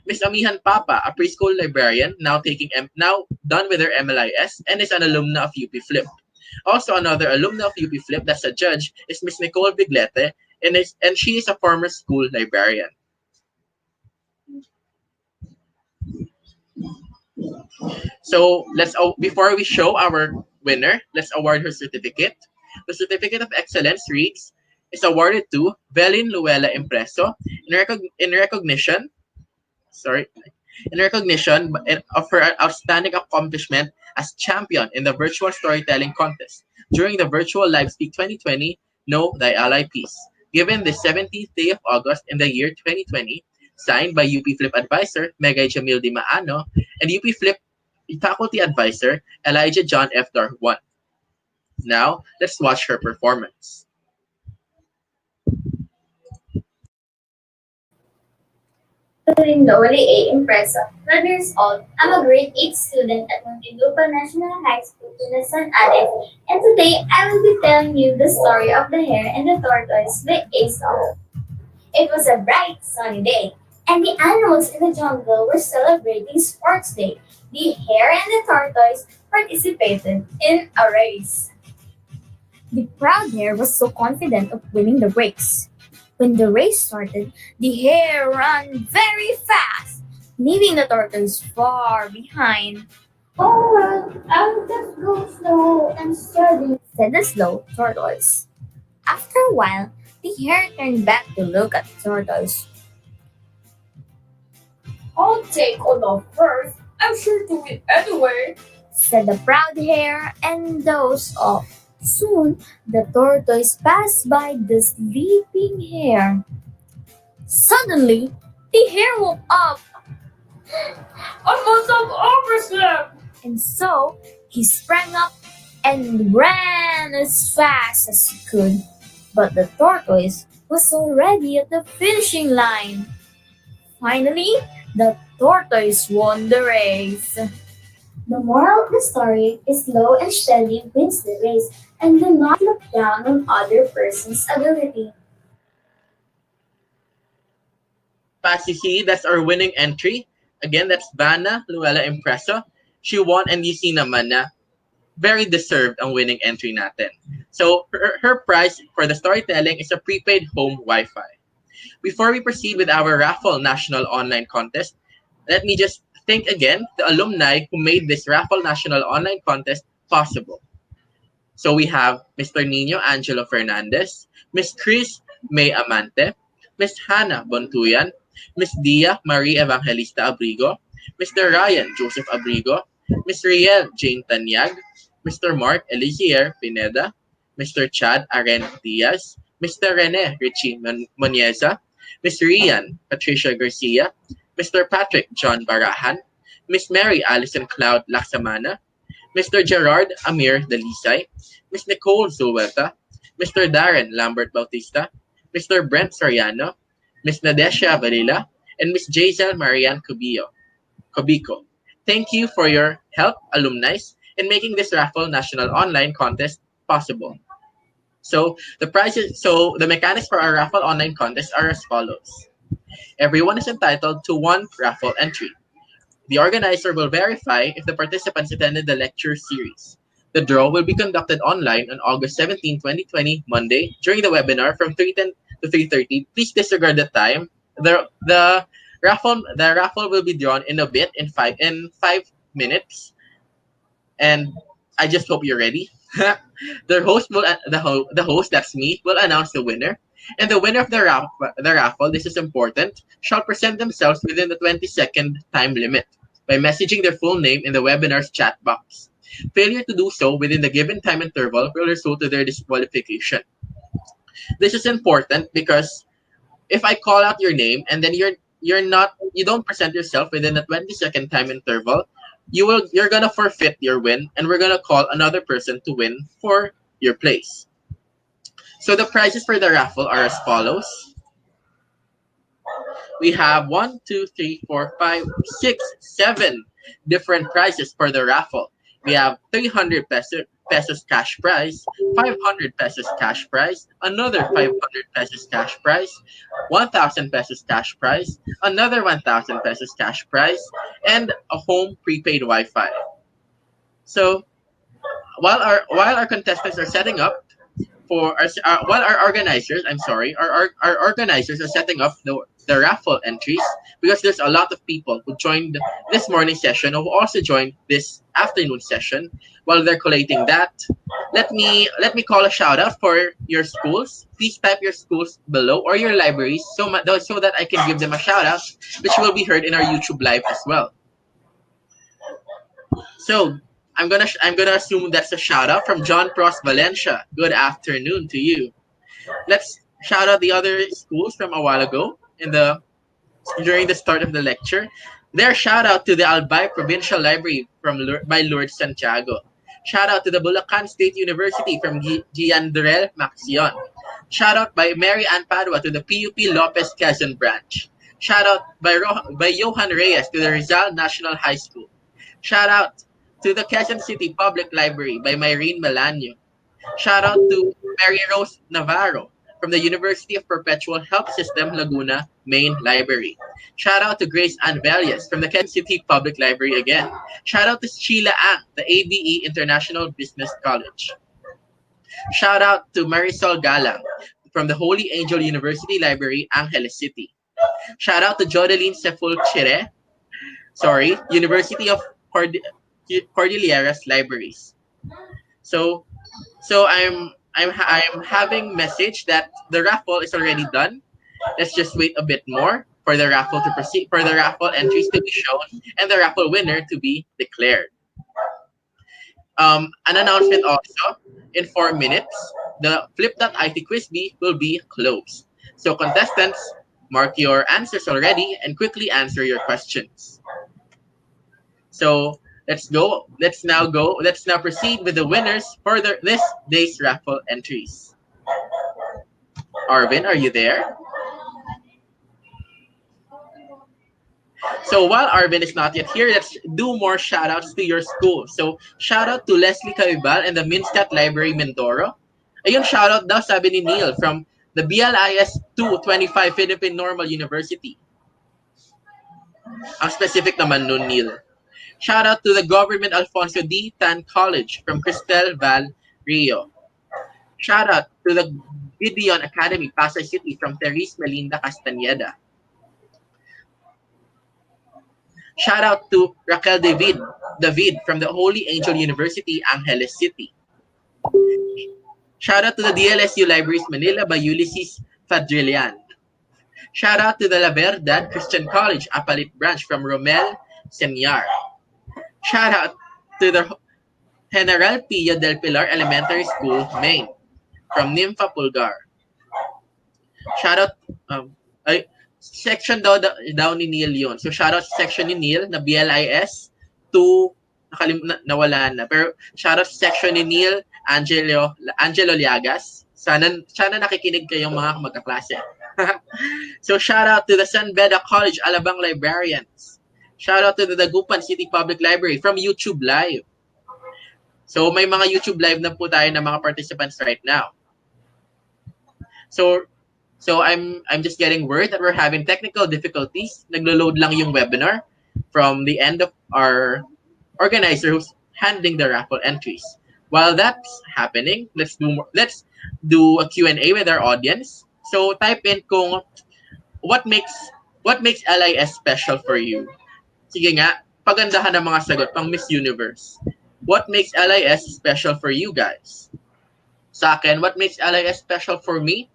Miss Amihan Papa, a preschool librarian, now done with her MLIS and is an alumna of UP Flip. Also, another alumna of UP Flip that's a judge is Miss Nicole Biglete, and she is a former school librarian. So before we show our winner, let's award her certificate. The certificate of excellence reads, is awarded to Velin Luella Impreso in recognition of her outstanding accomplishment as champion in the virtual storytelling contest during the virtual LibSpeak 2020 Know Thy Ally Peace, given the 17th day of August in the year 2020, signed by UP Flip Advisor Megay Jamil Di Maano and UP Flip Faculty Advisor Elijah John F. Darwan. Now, let's watch her performance. Lindoli A. Impresa, 12 years old. I'm a grade 8 student at Muntinlupa National High School, Tunasan, Addis, and today I will be telling you the story of the hare and the tortoise by Aesop. It was a bright, sunny day, and the animals in the jungle were celebrating Sports Day. The hare and the tortoise participated in a race. The proud hare was so confident of winning the race. When the race started, the hare ran very fast, leaving the tortoise far behind. Oh well, I'll just go slow and steady, said the slow tortoise. After a while, the hare turned back to look at the tortoise. I'll take Olaf first. I'm sure to win anyway, said the proud hare and dozed off. Soon, the tortoise passed by the sleeping hare. Suddenly, the hare woke up. I must have overslept. And so, he sprang up and ran as fast as he could. But the tortoise was already at the finishing line. Finally, the tortoise won the race. The moral of the story is slow and steady wins the race, and do not look down on other person's ability. As you see, that's our winning entry. Again, that's Vanna Luella Impreso. She won, and you see naman na very deserved ang winning entry natin. So her prize for the storytelling is a prepaid home Wi-Fi. Before we proceed with our raffle national online contest, let me just Thank again the alumni who made this Raffle National Online Contest possible. So we have Mr. Nino Angelo Fernandez, Miss Chris May Amante, Miss Hannah Bontuyan, Miss Dia Marie Evangelista Abrigo, Mr. Ryan Joseph Abrigo, Miss Riel Jane Tanyag, Mr. Mark Elizier Pineda, Mr. Chad Aren Diaz, Mr. Rene Richie Monieza, Miss Rian Patricia Garcia, Mr. Patrick John Barahan, Miss Mary Allison Cloud Laksamana, Mr. Gerard Amir Dalisay, Miss Nicole Zuelta, Mr. Darren Lambert Bautista, Mr. Brent Soriano, Miss Nadesha Varela, and Miss Jaisel Marian Cobico. Thank you for your help, alumni, in making this raffle national online contest possible. So the mechanics for our raffle online contest are as follows. Everyone is entitled to one raffle entry. The organizer will verify if the participants attended the lecture series. The draw will be conducted online on August 17, 2020, Monday, during the webinar from 3:10 to 3:30. Please disregard the time. The raffle will be drawn in a bit in 5 minutes, and I just hope you're ready. The host, that's me, will announce the winner, and the winner of the raffle, this is important, shall present themselves within the 20-second time limit by messaging their full name in the webinar's chat box. Failure to do so within the given time interval will result to their disqualification. This is important because if I call out your name and then you don't present yourself within the 20-second time interval, you're gonna forfeit your win, and we're gonna call another person to win for your place. So the prizes for the raffle are as follows. We have 1, 2, 3, 4, 5, 6, 7 different prizes for the raffle. We have 300 pesos cash prize, 500 pesos cash prize, another 500 pesos cash prize, 1,000 pesos cash prize, another 1,000 pesos cash prize, and a home prepaid Wi-Fi. So while our contestants are setting up for while our organizers, our organizers are setting up the raffle entries, because there's a lot of people who joined this morning session who also joined this afternoon session. While they're collating that, let me call a shout out for your schools. Please type your schools below, or your libraries, so that I can give them a shout out, which will be heard in our YouTube live as well. So I'm gonna assume that's a shout out from John Pros Valencia. Good afternoon to you. Let's shout out the other schools from a while ago during the start of the lecture. Their shout out to the Albay Provincial Library by Lourdes Santiago. Shout out to the Bulacan State University from Giandrel Maxion. Shout out by Mary Ann Padua to the PUP Lopez Quezon branch. Shout out by Johan Reyes to the Rizal National High School. Shout out to the Quezon City Public Library by Myrene Melanio. Shout out to Mary Rose Navarro from the University of Perpetual Health System Laguna Main Library. Shout out to Grace Ann Velias from the Quezon City Public Library again. Shout out to Sheila Ang, the ABE International Business College. Shout out to Marisol Galang from the Holy Angel University Library, Angeles City. Shout out to Jodeline Sepulchire, University of Cordilleras Libraries. So I'm having message that the raffle is already done. Let's just wait a bit more for the raffle to proceed, for the raffle entries to be shown, and the raffle winner to be declared. An announcement also: in 4 minutes, the Flip.IT Quiz Bee will be closed. So contestants, mark your answers already and quickly answer your questions. So let's now proceed with the winners for this day's raffle entries. Arvin, are you there? So while Arvin is not yet here, let's do more shout outs to your school. So shout out to Leslie Caibal and the Minscat Library Mindoro. Ayun, shout out daw, sabi ni Neil, from the BLIS 225 Philippine Normal University. Ang specific naman nun, Neil. Shout out to the Government Alfonso D. Tan College from Cristel Val Rio. Shout out to the Gideon Academy, Pasay City from Therese Melinda Castañeda. Shout out to Raquel David from the Holy Angel University, Angeles City. Shout out to the DLSU Libraries Manila by Ulysses Fadrilian. Shout out to the La Verdad Christian College, Apalit Branch from Romel Senyar. Shout out to the General Pio del Pilar Elementary School, Maine, from Nympha Pulgar. Shout out, ay, section daw ni Neil yun. So shout out sa section ni Neil na BLIS to nawala na. Pero shout out sa section ni Neil Angelo Liagas. Sana nakikinig kayong mga magkaklase. So shout out to the San Beda College Alabang librarians. Shout out to the Dagupan City Public Library from YouTube Live. So may mga YouTube Live na po tayo na mga participants right now. So I'm just getting word that we're having technical difficulties. Naglo-load lang yung webinar from the end of our organizer who's handling the raffle entries. While that's happening, let's do a Q&A with our audience. So type in kung what makes LIS special for you. Sige nga, pagandahan ng mga sagot pang Miss Universe. What makes LIS special for you guys? Sa akin, what makes LIS special for me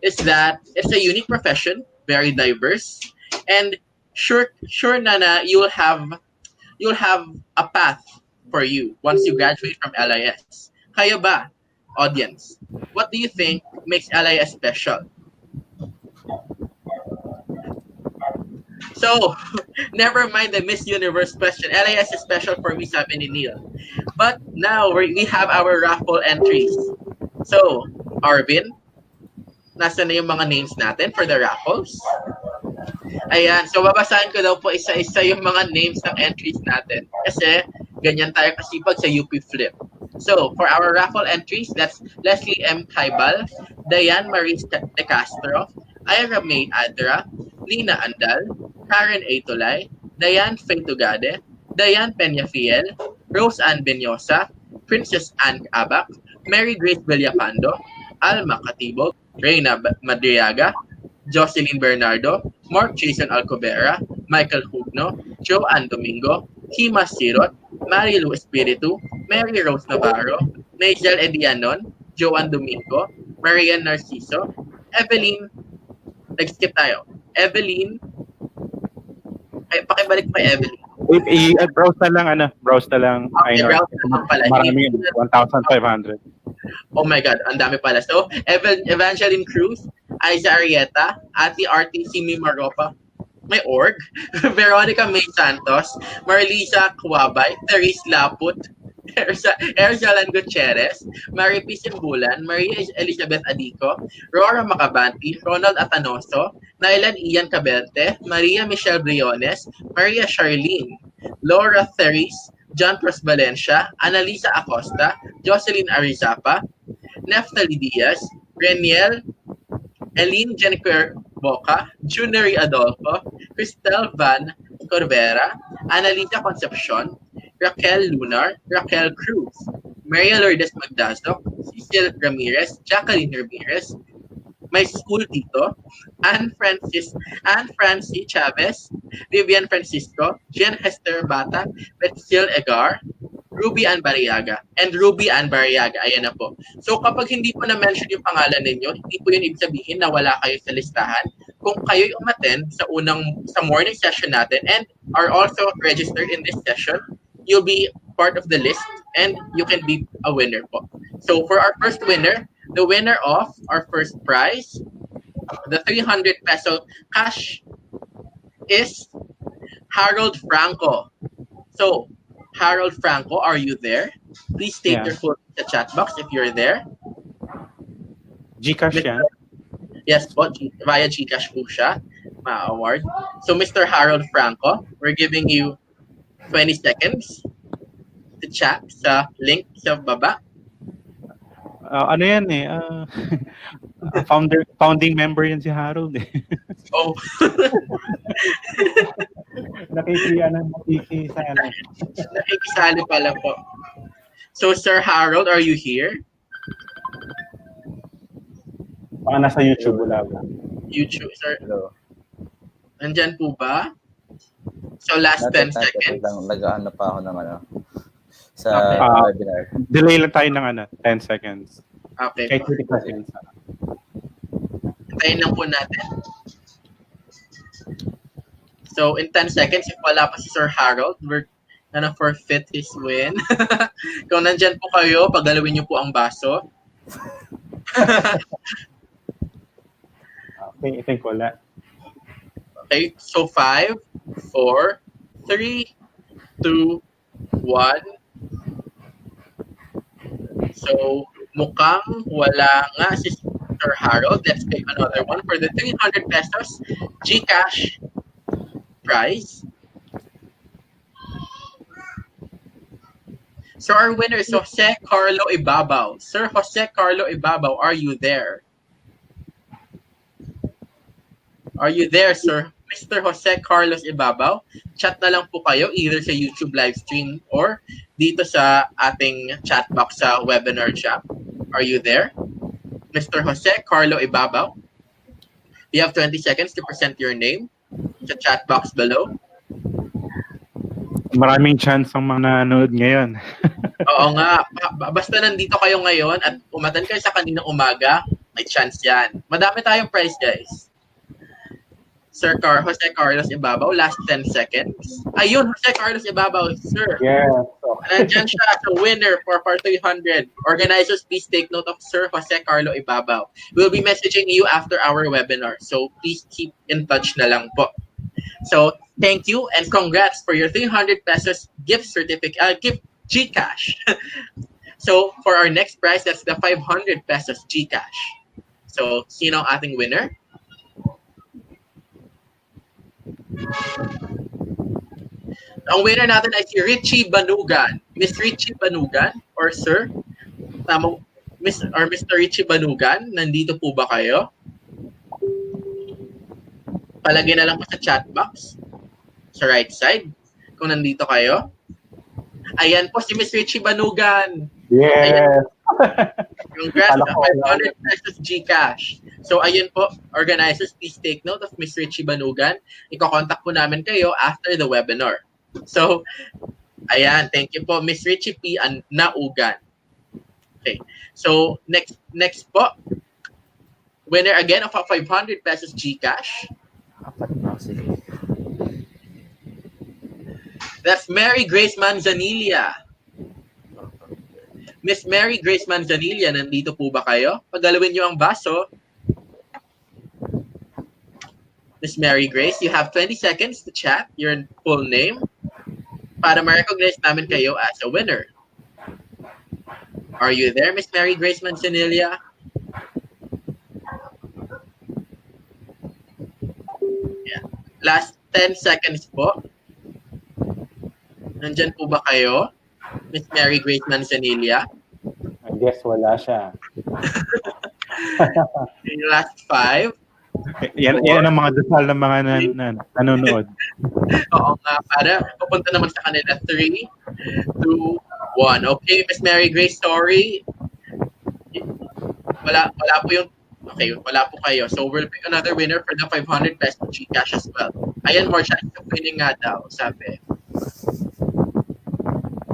is that it's a unique profession, very diverse, and sure na you'll have a path for you once you graduate from LIS. Kayo ba, audience? What do you think makes LIS special? So, never mind the Miss Universe question. LIS is special for me, sabi ni Neil. But now, we have our raffle entries. So, Arvin, nasa na yung mga names natin for the raffles? Ayan, so babasahin ko daw po isa-isa yung mga names ng entries natin. Kasi, ganyan tayo kasipag sa UP Flip. So, for our raffle entries, that's Leslie M. Caibal, Diane Marie De Castro, Ira May Adra, Lina Andal, Karen A. Tulay, Diane Faye Tugade, Diane Peñafiel, Rose Ann Benyosa, Princess Anne Abac, Mary Grace Villapando, Alma Katibog, Reyna Madriaga, Jocelyn Bernardo, Mark Jason Alcobera, Michael Hugno, Joanne Domingo, Kima Sirot, Mary Lou Espiritu, Mary Rose Navarro, Nigel Edianon, Joanne Domingo, Marian Narciso, Evelyn, nag-skip tayo, Evelyn, pakibalik mo kay Evelyn. Browse na lang. Okay, browse na lang pala. Marami, 1,500. Oh my God, ang dami pala. So, Evangeline Cruz, Aiza Arieta, Ate Artie Simi Maropa, may org, Veronica May Santos, Marlisa Kuwabay, Therese Laput, Erzalan Gutierrez, Maripi Simbulan, Maria Elizabeth Adico, Rora Macabanti, Ronald Atanoso, Nailan Ian Caberte, Maria Michelle Briones, Maria Charlene, Laura Therese, John Pros Valencia, Annalisa Acosta, Jocelyn Arizapa, Neftali Diaz, Reniel, Eileen Jennifer Boca, Junary Adolfo, Cristel Van Corvera, Annalisa Concepcion, Raquel Lunar, Raquel Cruz, Maria Lourdes Magdasok, Cecil Ramirez, Jacqueline Ramirez, my school tito, Anne Francis Chavez, Vivian Francisco, Jen Hester Bata, Betsil Egar, Ruby Ann Bariaga, and Ruby Ann Bariaga. Ayan na po. So kapag hindi po na-mention yung pangalan ninyo, hindi po yun ibig sabihin na wala kayo sa listahan. Kung kayo umattend sa morning session natin and are also registered in this session, you'll be part of the list and you can be a winner po. So for our first winner, the winner of our first prize, the 300 peso cash, is Harold Franco. So, Harold Franco, are you there? Please state your full in the chat box if you're there. Gcash yan? Yes po, via Gcash po siya, ma-award. So, Mr. Harold Franco, we're giving you 20 seconds to chat sa link sa baba. Ano yan eh? Founding member yan si Harold eh. Oh. Nakikisali pala po. So, Sir Harold, are you here? Baka nasa YouTube wala ba? YouTube, sir. Hello. Nandyan po ba? So last 10 Not yet. seconds. Nag-ano pa ako ng sa Okay. webinar. Delay lang tayo ng 10 seconds. Okay. Kahit 30 seconds. Hintayin lang po natin. So in 10 seconds, if wala pa si Sir Harold, we're gonna forfeit his win. Kung nandyan po kayo, pagalawin niyo po ang baso. Okay, I think wala. Okay, so 5, 4, 3, 2, 1. So mukhang wala nga si Sir Harold. Let's pick another one for the 300 pesos GCash prize. So our winner is Jose Carlo Ibabaw. Sir Jose Carlo Ibabaw, are you there? Are you there, sir? Mr. Jose Carlos Ibabaw? Chat na lang po kayo either sa YouTube live stream or dito sa ating chat box sa webinar chat. Are you there? Mr. Jose Carlo Ibabaw? You have 20 seconds to present your name sa chat box below. Maraming chance ang mga nanonood ngayon. Oo nga. Basta nandito kayo ngayon at umatan kayo sa kaninang umaga, may chance yan. Madami tayong prize, guys. Sir Jose Carlos Ibabaw, last 10 seconds. Ayun, Jose Carlos Ibabaw, sir. Yes. Nandyan siya as a winner for 300. Organizers, please take note of Sir Jose Carlo Ibabaw. We'll be messaging you after our webinar. So please keep in touch na lang po. So thank you and congrats for your 300 pesos gift certificate, gift GCash. So for our next prize, that's the 500 pesos GCash. So sino ang ating winner? Ang winner natin ay si Richie Banugan. Miss Richie Banugan or sir? Tama, Miss or Mr. Richie Banugan, nandito po ba kayo? Palagay na lang po sa chat box sa right side kung nandito kayo. Ayan po si Miss Richie Banugan. Yes. Congrats sa 500 pesos GCash. So ayun po, organizers, please take note of Miss Richie Banugan. Iko-contact po namin kayo after the webinar. So, ayan, thank you po, Miss Richie P. Naugan. Okay, so next po, winner again of a 500 pesos GCash. That's Mary Grace Manzanilla. Miss Mary Grace Manzanilla, nandito po ba kayo? Pagalawin niyo ang baso. Miss Mary Grace, you have 20 seconds to chat your full name para ma-recognize namin kayo as a winner. Are you there, Miss Mary Grace Manzanilla? Yeah. Last 10 seconds po. Nandyan po ba kayo? Miss Mary Grace Manzanilla? I guess wala siya. Last 5. Yan ang mga dasal ng mga nanonood. Oo nga, para pupunta naman sa kanila. 3, 2, 1. Okay, Miss Mary Grace, sorry. Wala po yung... Okay, wala po kayo. So we'll pick another winner for the 500 pesos GCash as well. Ayan, more chance of winning nga daw, sabi.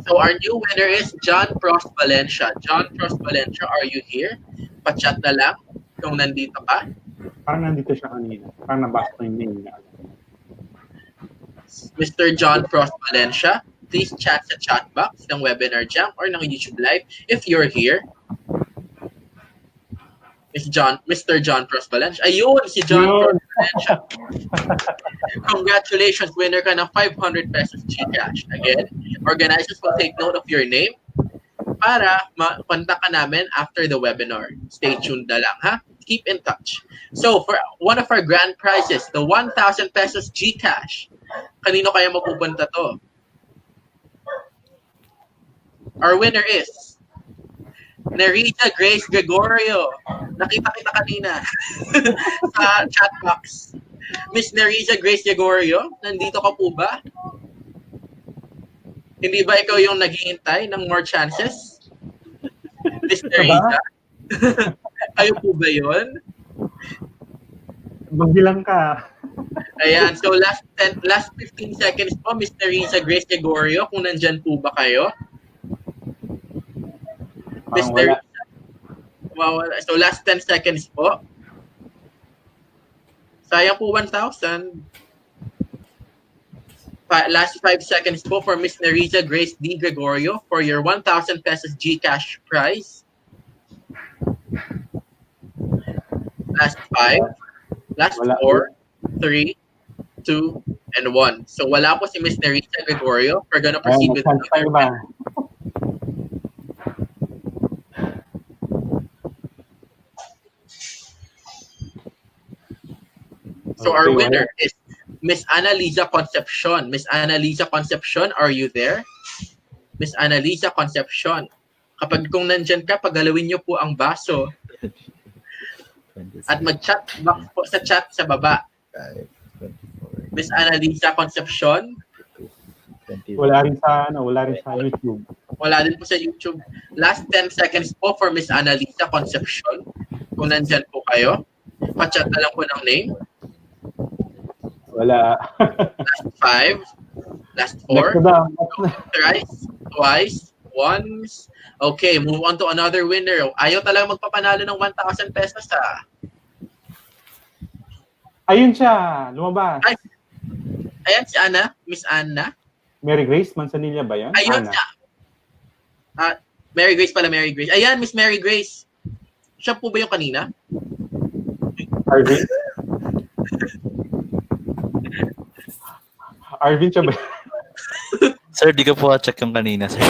So our new winner is John Prost Valencia. John Prost Valencia, are you here? Pa-chat na lang kung nandito ka. Parang nandito siya kanina. Parang nabasa ko yung name niya. Mr. John Prost Valencia, please chat sa chat box ng Webinar Jam or ng YouTube Live if you're here. Mr. John Prost Valencia. Ayun, si John Prost Valencia. Congratulations, winner ka ng 500 pesos GCash. Again, organizers will take note of your name para makontak ka namin after the webinar. Stay tuned na lang, ha? Keep in touch. So, for one of our grand prizes, the 1,000 pesos GCash, kanino kaya mapupunta to? Our winner is Nerita Grace Gregorio. Nakita kita kanina sa chat box. Miss Nerita Grace Gregorio, nandito ka po ba? Hindi ba ikaw yung naghihintay ng more chances? Miss Nerita? Kayo po ba yun? Magbilang ka. Ayan, so last 15 seconds po, Miss Teresa Grace Gregorio, kung nandyan po ba kayo? Miss Parang wala. Teresa. Wow, so last 10 seconds po. Sayang po 1,000. Last 5 seconds po for Miss Nerissa Grace D. Gregorio for your 1,000 pesos GCash prize. Last 5, last Wala. 4, 3, 2, and 1. So wala po si Miss Nerissa Gregorio. We're gonna proceed with another ba? So our winner is Miss Annalisa Concepcion. Miss Annalisa Concepcion, are you there? Miss Annalisa Concepcion. Kapag kung nandyan ka, pagalawin niyo po ang baso at mag-chat box po sa chat sa baba. Miss Annalisa Concepcion. Wala rin sa YouTube. Wala din po sa YouTube. Last 10 seconds po for Miss Annalisa Concepcion. Kung nandyan po kayo, pa-chat na lang po ng name. Wala. Last 5, last 4, thrice, twice, once. Okay, move on to another winner. Ayaw talaga magpapanalo ng 1,000 pesos ha. Ayun siya, lumabas. Ay, ayan si Ana, Miss Anna. Mary Grace Manzanilla ba yan? Ayun siya. Mary Grace pala, Mary Grace. Ayan, Miss Mary Grace. Siya po ba yung kanina? Arvin? Arvin siya ba? Sir, di ko po check yung kanina, sir.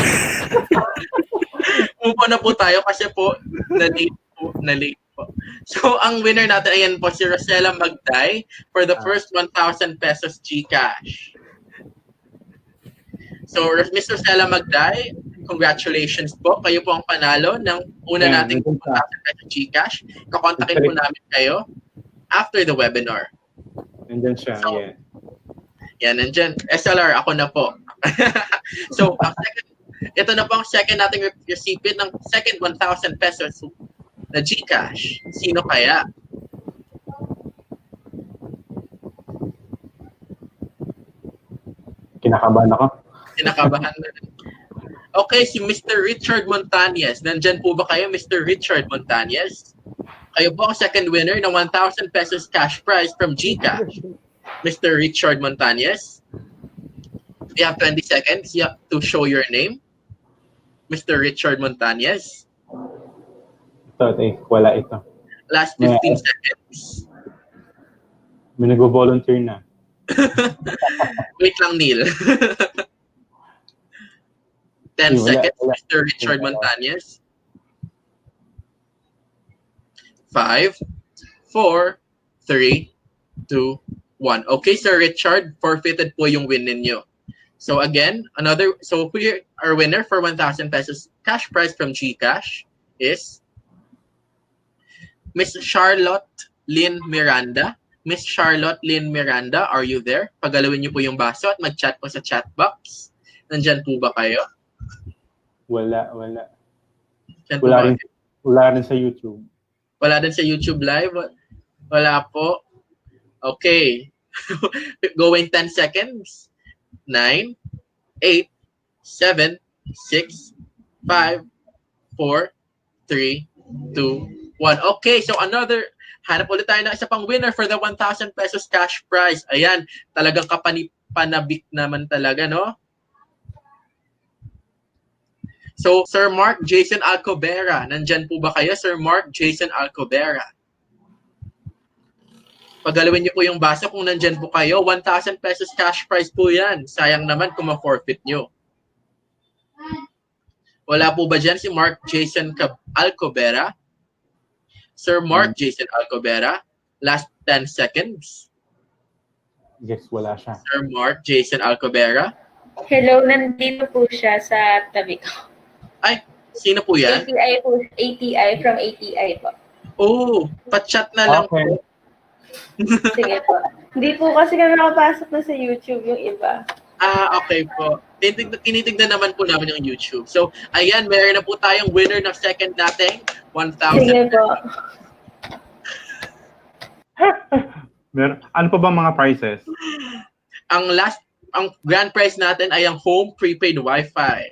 Move on na po tayo kasi po na-late po. So, ang winner natin, ayan po, si Rosella Magday for the first 1,000 pesos GCash. So, Miss Rosella Magday, congratulations po. Kayo po ang panalo ng una nating 1,000 pesos GCash. Kakontakin po namin kayo after the webinar. Nandyan siya, so, yeah. Yan, nandyan. SLR, ako na po. So, ito na po ang second nating recipient ng second 1,000 pesos na GCash. Sino kaya? Kinakabahan ako. Kinakabahan na. Okay, si Mr. Richard Montañez. Nandyan po ba kayo, Mr. Richard Montañez? Kayo po ang second winner ng 1,000 pesos cash prize from GCash. Mr. Richard Montañez. You have 20 seconds to show your name. Mr. Richard Montañez. Wala ito. Last 15 seconds. May nag-volunteer na. Wait lang, Neil. 10 seconds, Mr. Richard Montañez. 5, 4, 3, 2, 1. Okay, Sir Richard, forfeited po yung win ninyo. So again, our winner for 1,000 pesos cash prize from GCash is Miss Charlotte Lynn Miranda. Miss Charlotte Lynn Miranda, are you there? Pagalawin niyo po yung baso at mag-chat po sa chat box. Nandyan po ba kayo? Wala. Wala rin sa YouTube. Wala din sa YouTube live? Wala po. Okay. Going 10 seconds. 9, 8, 7, 6, 5, 4, 3, 2, 1. Okay, so hanap ulit tayo ng isa pang winner for the 1,000 pesos cash prize. Ayan, talagang panabik naman talaga, no? So, Sir Mark Jason Alcobera, nandyan po ba kayo, Sir Mark Jason Alcobera? Pagalawin niyo po yung baso kung nandyan po kayo. 1,000 pesos cash prize po yan. Sayang naman kung ma-forfeit nyo. Wala po ba dyan si Mark Jason Alcobera? Sir Mark Jason Alcobera, last 10 seconds. Yes, wala siya. Sir Mark Jason Alcobera. Hello, nandito po siya sa tabi ko. Ay, sino po yan? ATI po, ATI from ATI po. Oh, pa-chat na lang po. Sige po. Hindi po kasi kami nakapasok na sa YouTube yung iba. Okay po. Tinitignan naman po namin yung YouTube. So, ayan, meron na po tayong winner ng second nating 1,000. Sige po. Ano pa ba mga prices? Ang grand prize natin ay ang home prepaid Wi-Fi.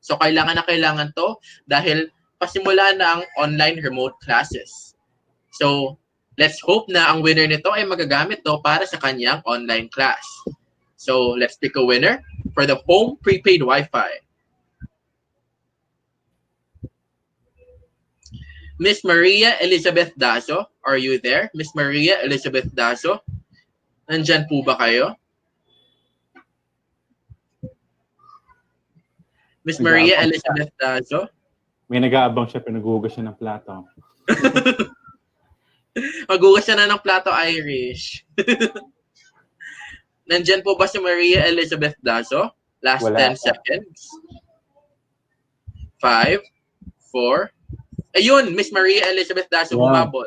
So kailangan to dahil pasimula na ang online remote classes. So let's hope na ang winner nito ay magagamit to para sa kanyang online class. So let's pick a winner for the home prepaid Wi-Fi. Miss Maria Elizabeth Dazo, are you there? Miss Maria Elizabeth Dazo, nandyan po ba kayo? Miss Maria Elizabeth Dazo? May nag-aabang siya, pinaghugas siya ng plato. Maghugas siya na ng plato, Irish. Nandyan po ba si Maria Elizabeth Dazo? Last Wala 10 seconds. 5, 4. Ayun, Miss Maria Elizabeth Dazo bumabol.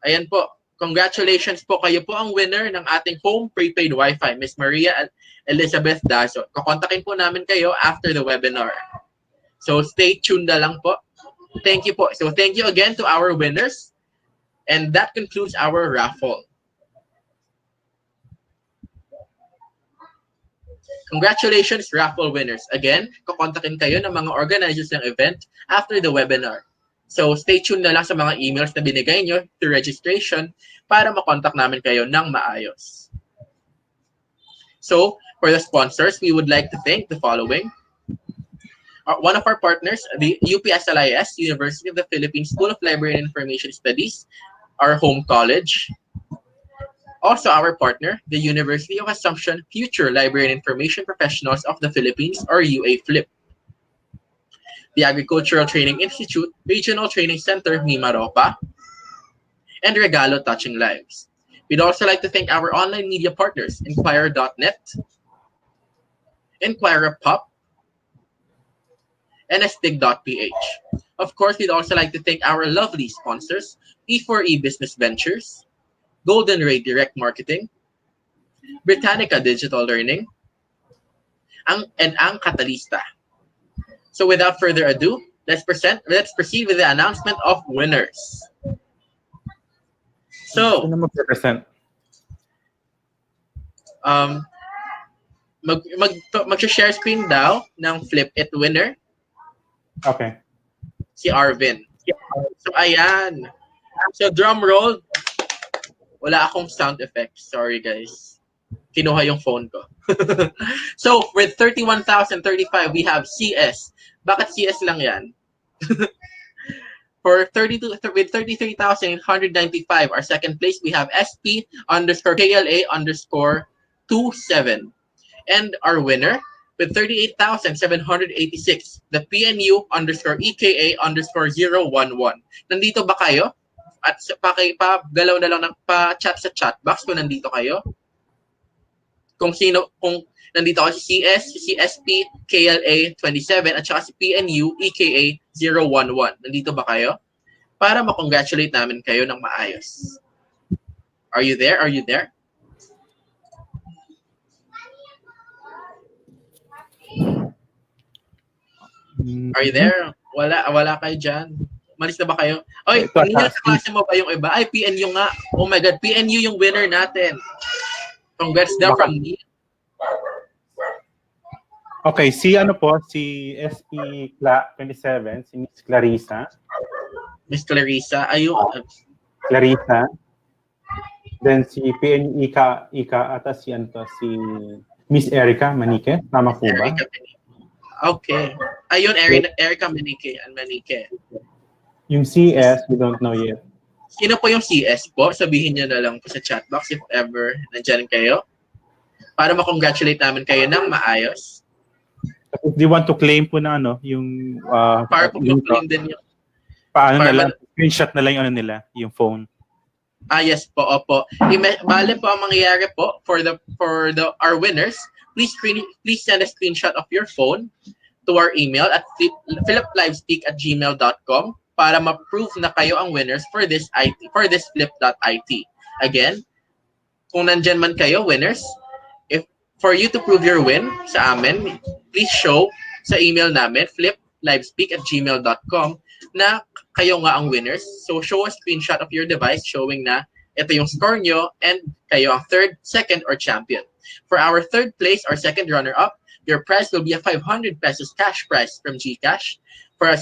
Ayan po. Congratulations po. Kayo po ang winner ng ating home prepaid Wi-Fi, Miss Maria Elizabeth Dazo. Kukontakin po namin kayo after the webinar. So stay tuned na lang po. Thank you po. So thank you again to our winners. And that concludes our raffle. Congratulations, raffle winners. Again, kukontakin kayo ng mga organizers ng event after the webinar. So stay tuned na lang sa mga emails na binigay nyo to registration para makontak namin kayo ng maayos. So, for the sponsors, we would like to thank the following. One of our partners, the UPSLIS, University of the Philippines School of Library and Information Studies, our home college. Also our partner, the University of Assumption Future Library and Information Professionals of the Philippines, or UA-FLIP. The Agricultural Training Institute, Regional Training Center, Mimaropa, and Regalo Touching Lives. We'd also like to thank our online media partners, Inquire.net, Inquire Pop, and Stig.ph. Of course, we'd also like to thank our lovely sponsors, E4E Business Ventures, Golden Ray Direct Marketing, Britannica Digital Learning, and ang Catalista. So without further ado, let's proceed with the announcement of winners. So, mag-share screen daw ng Flip It winner. Okay. Si Arvin. So ayan. So drum roll. Wala akong sound effects. Sorry guys. Kinuha yung phone ko. So with 31,035, we have CS. Bakit CS lang yan? For 33,895, our second place, we have SP_KLA_27. And our winner, with 38,786, the PNU_EKA_011. Nandito ba kayo? At galaw na lang ng pa-chat sa chat box kung nandito kayo. Kung nandito ako si CS, si SP, KLA 27, at saka si PNU, EKA 011. Nandito ba kayo? Para ma-congratulate namin kayo ng maayos. Are you there? Are you there? Are you there? Wala kayo dyan. Malis na ba kayo? Oy, kanina sa klase mo ba yung iba? Ay, PNU nga. Oh my God, PNU yung winner natin. Congrats daw from me. Okay, si SP27, si Miss Clarissa. Miss Clarissa, ayun. Clarissa. Then si PNU Ika ata si Miss Erica Manique. Tama po ba? Okay. Ayun, Erica Manique. Yung CS, we don't know yet. Sino po yung CS po? Sabihin niyo na lang po sa chat box if ever nandyan kayo. Para ma-congratulate namin kayo ng maayos. If they want to claim po na yung para po claim din yung screenshot na lang yung nila, yung phone. Yes po, opo. Bale po ang mangyayari po for our winners, please send a screenshot of your phone to our email at philiplivespeak@gmail.com para ma-prove na kayo ang winners for this flip.it. Again, kung nandyan man kayo, winners, for you to prove your win sa amin, please show sa email namin, fliplivespeak@gmail.com, na kayo nga ang winners. So, show a screenshot of your device showing na Ito yung score nyo, and kayo ang third, second, or champion. For our third place or second runner-up, your prize will be a 500 pesos cash prize from GCash. For our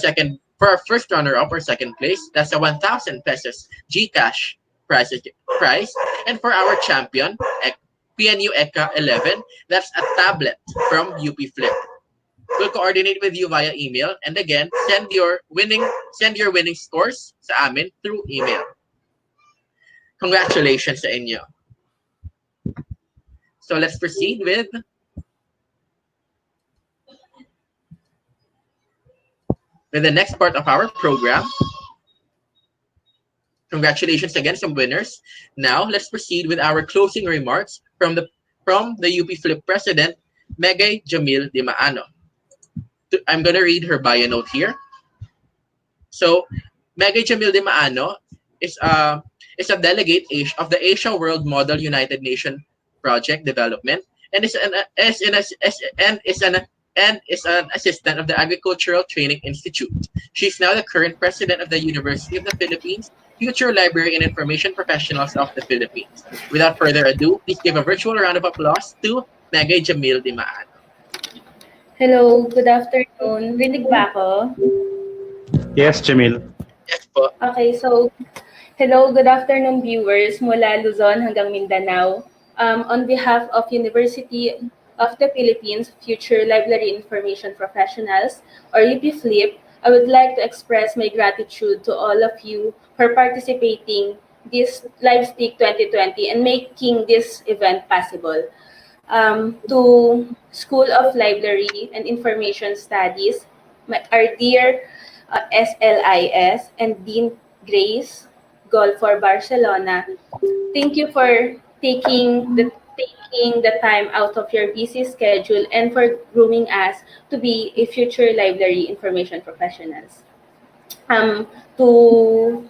first runner-up or second place, that's a 1,000 pesos GCash prize. And for our champion, PNU ECA 11, that's a tablet from UP Flip. We'll coordinate with you via email, and again, send your winning scores sa amin through email. Congratulations sa inyo. So let's proceed with the next part of our program. Congratulations again, some winners. Now let's proceed with our closing remarks from the UP Flip president, Megay Jamil Dimaano. I'm going to read her bio note here. So, Megay Jamil Dimaano is a delegate of the Asia World Model United Nations Project Development, and is an assistant of the Agricultural Training Institute. She's now the current president of the University of the Philippines, Future Library and Information Professionals of the Philippines. Without further ado, please give a virtual round of applause to Megay Jamil Dimaano. Hello, good afternoon. Rinig ba ako? Yes, Jamil. Yes po. Okay, so hello, good afternoon viewers mula Luzon hanggang Mindanao. On behalf of University of the Philippines Future Library Information Professionals, or UP Flip, I would like to express my gratitude to all of you for participating this LibSpeak 2020 and making this event possible. To School of Library and Information Studies, our dear SLIS and Dean Grace Golfor Barcelona, thank you for taking the time out of your busy schedule and for grooming us to be a future library information professionals. To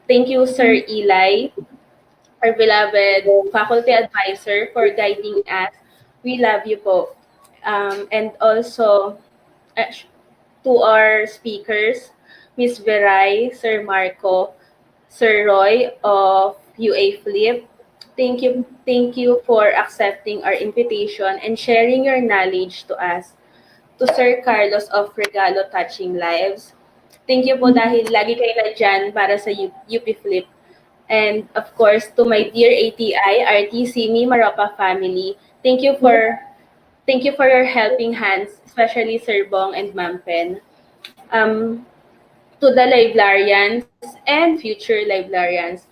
thank you, Sir Eli, our beloved faculty advisor, for guiding us. We love you po. And also to our speakers, Ms. Veray, Sir Marco, Sir Roy of UA Flip. Thank you for accepting our invitation and sharing your knowledge to us. To Sir Carlos of Regalo Touching Lives. Thank you po dahil lagi kayo na dyan para sa UP Flip. And of course, to my dear ATI, RTC, Maropa family, thank you for your helping hands, especially Sir Bong and Ma'am Pen. To the librarians and future librarians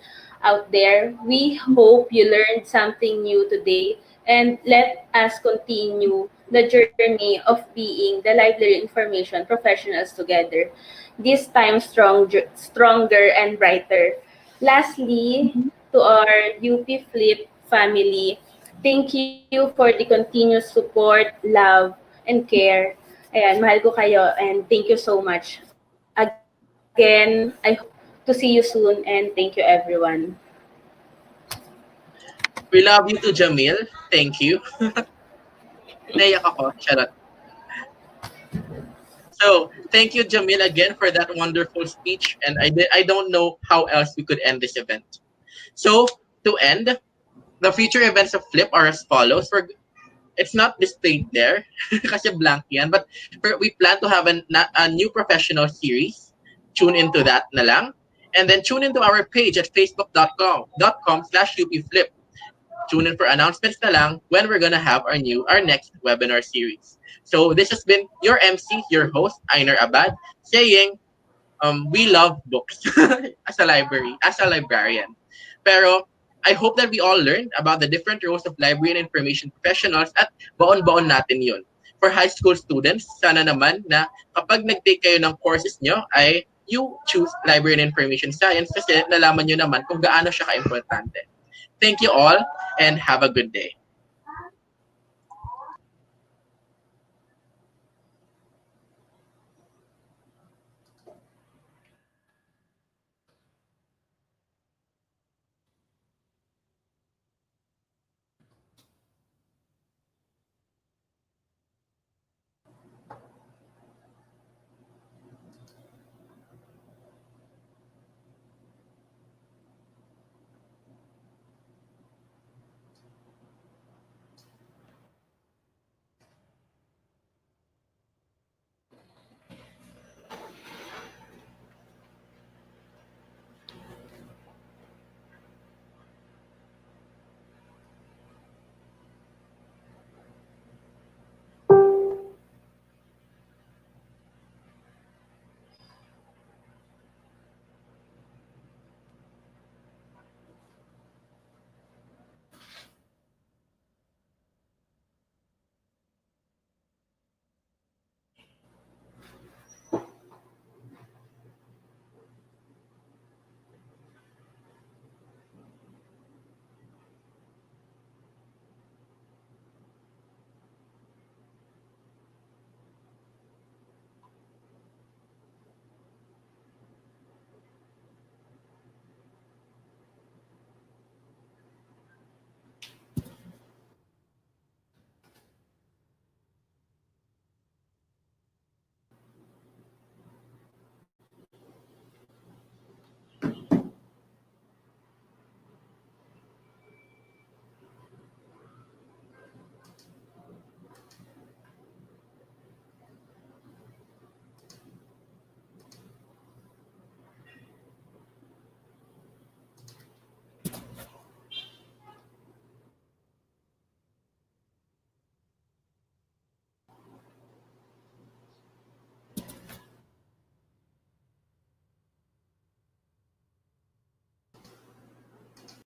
out there, we hope you learned something new today, and let us continue the journey of being the library information professionals together, this time stronger and brighter. Lastly, to our UP Flip family, thank you for the continuous support, love, and care. Ayan, mahal ko kayo, and thank you so much. Again, I hope to see you soon, and thank you, everyone. We love you too, Jamil. Thank you. Naiyak ako. Charot. So, thank you, Jamil, again for that wonderful speech. And I don't know how else we could end this event. So, to end, the future events of Flip are as follows. It's not displayed there kasi blank yan, but we plan to have a new professional series. Tune into that na lang. And then tune into our page at facebook.com/upflip. Tune in for announcements na lang when we're gonna have our next webinar series. So this has been your MC, your host, Ainer Abad, saying, we love books as a librarian. Pero I hope that we all learned about the different roles of library and information professionals at baon-baon natin yun. For high school students, sana naman na kapag nag-take kayo ng courses nyo ay you choose library and information science kasi nalaman nyo naman kung gaano siya ka-importante. Thank you all and have a good day.